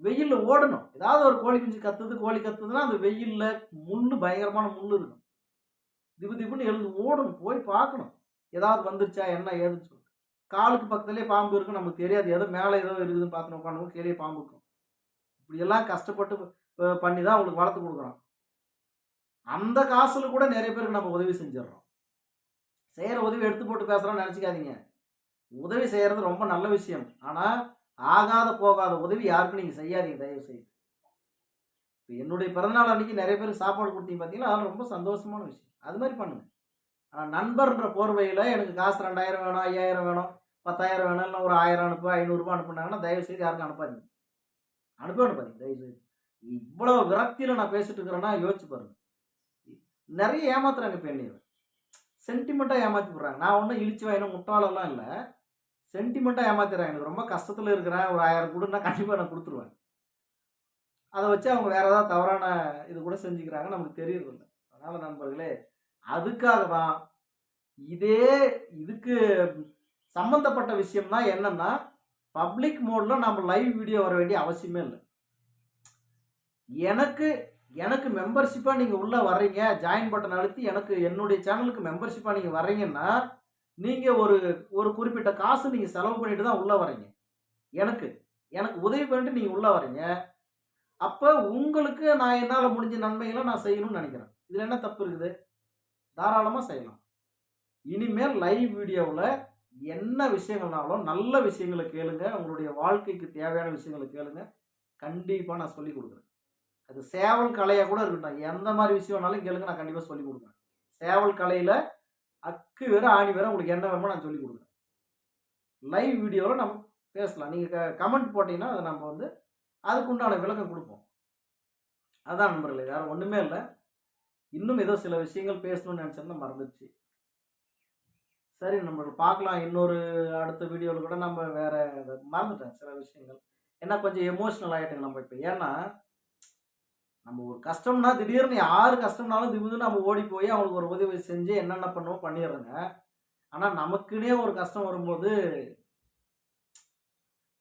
வெயில்ல ஓடணும். ஏதாவது ஒரு கோழி குஞ்சு கத்துது, கோழி கத்துதுன்னா, அந்த வெயில்ல முள்ளு பயங்கரமான முள்ளு இருக்கும். திபு திபுன்னு எழுந்து ஓடணும். போய் பார்க்கணும். ஏதாவது வந்துருச்சா? என்ன ஏதுன்னு சொல்லிட்டு. காலுக்கு பக்கத்திலேயே பாம்பு இருக்கும். நமக்கு தெரியாது. ஏதோ மேல ஏதோ இருக்குதுன்னு பார்த்துன்னு உட்காந்துருக்கும். கீழயே பாம்பு இருக்கும். இப்படியெல்லாம் கஷ்டப்பட்டு பண்ணி தான் அவங்களுக்கு வளர்த்து குடுக்குறோம். அந்த காசுல கூட நெறைய பேருக்கு நம்ம உதவி செஞ்சுர்றோம். செய்யற உதவி எடுத்து போட்டு பேசுறோம்னு நெனச்சுக்காதீங்க. உதவி செய்யறது ரொம்ப நல்ல விஷயம். ஆனா, ஆகாத போகாத உதவி யாருக்கும் நீங்க செய்யாதீங்க தயவு செய்து. இப்ப என்னுடைய பிறந்தநாள் அன்னைக்கு நெறைய பேருக்கு சாப்பாடு குடுத்தீங்க பார்த்தீங்களா? அதெல்லாம் ரொம்ப சந்தோஷமான விஷயம். அது மாரி பண்ணுங்க. ஆனால் நண்பர்ன்ற போர்வையில் எனக்கு காசு 2000 வேணும், 5000 வேணும், 10,000 வேணும், இல்லை ஒரு 1000 அனுப்பு, 500 அனுப்புனாங்கன்னா தயவுசெய்து யாருக்கும் அனுப்பாதீங்க. அனுப்பாதீங்க தயவுசெய்து. இவ்வளோ விரக்தியில் நான் பேசிட்டு இருக்கிறேன்னா யோசிச்சு பாருங்க. நிறைய ஏமாத்துறாங்க இப்போ என்னைய. சென்டிமெண்ட்டாக ஏமாற்றி போடுறாங்க. நான் ஒன்றும் இழிச்சு வாயினும் முட்டாளெல்லாம் இல்லை. சென்டிமெண்ட்டாக ஏமாத்திடுறாங்க. எனக்கு ரொம்ப கஷ்டத்தில் இருக்கிறேன், ஒரு 1000 கொடுன்னா கண்டிப்பாக நான் கொடுத்துருவேன். அதை வச்சு அவங்க வேறு ஏதாவது தவறான இது கூட செஞ்சுக்கிறாங்க, நமக்கு தெரியறதில்ல. அதனால் நண்பர்களே, அதுக்காக தான் இதுக்கு சம்மந்தப்பட்ட விஷயம் தான் என்னன்னா, பப்ளிக் மோடில் நம்ம லைவ் வீடியோ வர வேண்டிய அவசியமே இல்லை. எனக்கு மெம்பர்ஷிப்பாக நீங்கள் உள்ளே வர்றீங்க, ஜாயின் பட்டன் அழுத்தி எனக்கு என்னுடைய சேனலுக்கு மெம்பர்ஷிப்பாக நீங்கள் வர்றீங்கன்னா, நீங்கள் ஒரு குறிப்பிட்ட காசு நீங்கள் செலவு பண்ணிட்டு தான் உள்ளே வர்றீங்க. எனக்கு உதவி பண்ணிட்டு நீங்கள் உள்ளே வர்றீங்க. அப்போ உங்களுக்கு நான் என்னால் முடிஞ்ச நன்மைகளை நான் செய்யணும்னு நினைக்கிறேன். இதில் என்ன தப்பு இருக்குது? தாராளமாக செய்யலாம். இனிமேல் லைவ் வீடியோவில் என்ன விஷயங்கள்னாலும் நல்ல விஷயங்களை கேளுங்க, உங்களுடைய வாழ்க்கைக்கு தேவையான விஷயங்களை கேளுங்க. கண்டிப்பாக நான் சொல்லிக் கொடுக்குறேன். அது சேவல் கலையாக கூட இருக்கட்டும், எந்த மாதிரி விஷயம்னாலும் கேளுங்க, நான் கண்டிப்பாக சொல்லிக் கொடுக்குறேன். சேவல் கலையில் அக்கு வேற ஆணி வேற உங்களுக்கு என்ன வேணுமோ நான் சொல்லிக் கொடுக்குறேன். லைவ் வீடியோவில் நம்ம பேசலாம். நீங்கள் கமெண்ட் போட்டிங்கன்னா அதை நம்ம வந்து அதுக்கு உண்டான விளக்கம் கொடுப்போம். அதான் நண்பர்களே, வேறு ஒன்றுமே இல்லை. இன்னும் ஏதோ சில விஷயங்கள் பேசணும்னு நினச்சேன்னா மறந்துடுச்சு. சரி நண்பர்கள், பார்க்கலாம். இன்னொரு அடுத்த வீடியோவில் கூட நம்ம வேறு மறந்துட்டேன் சில விஷயங்கள். ஏன்னா கொஞ்சம் எமோஷ்னல் ஆகிட்டுங்க நம்ம இப்போ. ஏன்னா நம்ம ஒரு கஷ்டம்னா திடீர்னு யார் கஷ்டம்னாலும் திடீர்னு நம்ம ஓடி போய் அவங்களுக்கு ஒரு உதவி செஞ்சு என்னென்ன பண்ணுவோம் பண்ணிடுறோங்க. ஆனால் நமக்குன்னே ஒரு கஷ்டம் வரும்போது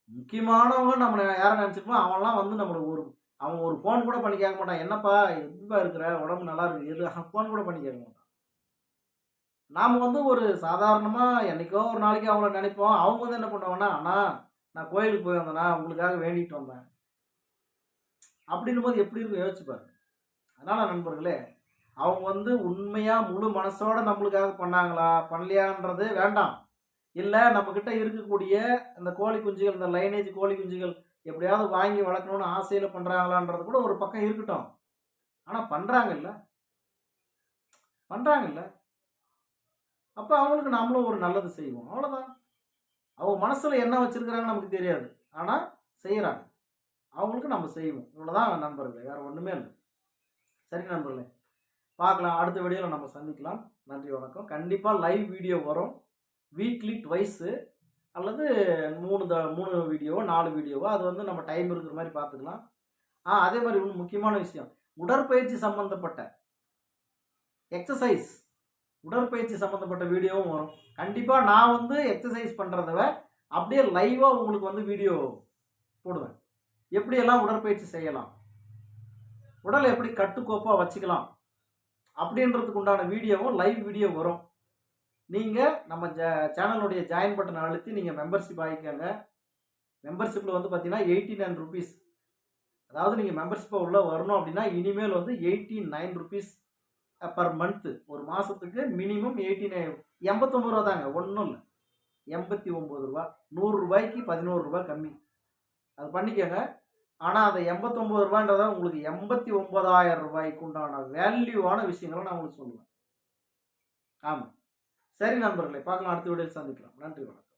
முக்கியமானவங்க நம்ம யாரை நினச்சிருப்போம், அவன்லாம் வந்து நம்மளுக்கு அவன் ஒரு ஃபோன் கூட பண்ணி கேட்க மாட்டான். என்னப்பா எப்படிப்பா இருக்கிற, உடம்பு நல்லா இருக்குது, எது ஃபோன் கூட பண்ணி கேட்க மாட்டான். நாம் வந்து ஒரு சாதாரணமாக என்றைக்கோ ஒரு நாளைக்கு அவங்கள நினைப்போம். அவங்க வந்து என்ன பண்ணுவாங்கன்னா, அண்ணா நான் கோயிலுக்கு போய் வந்தேண்ணா, உங்களுக்காக வேண்டிட்டு வந்தேன் அப்படின்னும் போது எப்படி இருக்கும் யோசிச்சு பாருங்க. அதனால் நண்பர்களே, அவங்க வந்து உண்மையாக முழு மனசோட நம்மளுக்காக பண்ணாங்களா பண்ணலையான்றது வேண்டாம். இல்லை நம்மக்கிட்ட இருக்கக்கூடிய அந்த கோழி குஞ்சுகள், இந்த லைனேஜ் கோழி குஞ்சுகள் எப்படியாவது வாங்கி வளர்க்கணும்னு ஆசையில் பண்ணுறாங்களான்றது கூட ஒரு பக்கம் இருக்கட்டும். ஆனால் பண்ணுறாங்கல்ல. அப்போ அவங்களுக்கு நம்மளும் ஒரு நல்லது செய்வோம், அவ்வளோதான். அவங்க மனசில் என்ன வச்சுருக்கிறாங்கன்னு நமக்கு தெரியாது, ஆனால் செய்கிறாங்க. அவங்களுக்கு நம்ம செய்வோம், இவ்வளோதான் நண்பர்களே, வேறு ஒன்றுமே இல்லை. சரி நண்பர்களே, பார்க்கலாம். அடுத்த வீடியோவில் நம்ம சந்திக்கலாம். நன்றி, வணக்கம். கண்டிப்பாக லைவ் வீடியோ வரும். வீக்லி ட்வைஸு அல்லது 3 வீடியோவோ 4 வீடியோவோ, அது வந்து நம்ம டைம் இருக்கிற மாதிரி பார்த்துக்கலாம். அதே மாதிரி இன்னும் முக்கியமான விஷயம், உடற்பயிற்சி சம்மந்தப்பட்ட எக்ஸசைஸ், உடற்பயிற்சி சம்மந்தப்பட்ட வீடியோவும் வரும். கண்டிப்பாக நான் வந்து எக்ஸசைஸ் பண்ணுறத அப்படியே லைவாக உங்களுக்கு வந்து வீடியோ போடுவேன். எப்படியெல்லாம் உடற்பயிற்சி செய்யலாம், உடலை எப்படி கட்டுக்கோப்பாக வச்சுக்கலாம் அப்படின்றதுக்கு உண்டான வீடியோவும் லைவ் வீடியோ வரும். நீங்கள் நம்ம சேனலுடைய ஜாயின் பட்டன் அழுத்தி நீங்கள் மெம்பர்ஷிப் ஆகிக்கோங்க. மெம்பர்ஷிப்பில் வந்து பார்த்தீங்கன்னா 89 ருபீஸ். அதாவது நீங்கள் மெம்பர்ஷிப்பாக உள்ளே வரணும் அப்படின்னா இனிமேல் வந்து 89 ருபீஸ் பர் மந்த்து. ஒரு மாதத்துக்கு மினிமம் 89 ரூபா தாங்க, ஒன்றும் இல்லை. 89 ரூபா. 100 ரூபாய்க்கு 11 ரூபா கம்மி. அது பண்ணிக்கோங்க. ஆனால் அந்த 89 ரூபான்றத உங்களுக்கு 89,000 ரூபாய்க்கு உண்டான வேல்யூவான விஷயங்களை நான் உங்களுக்கு சொல்லுவேன். ஆமாம். சரி நண்பர்களே, பார்க்கலாம். அடுத்த வீடியோவில் சந்திக்கலாம். நன்றி, வணக்கம்.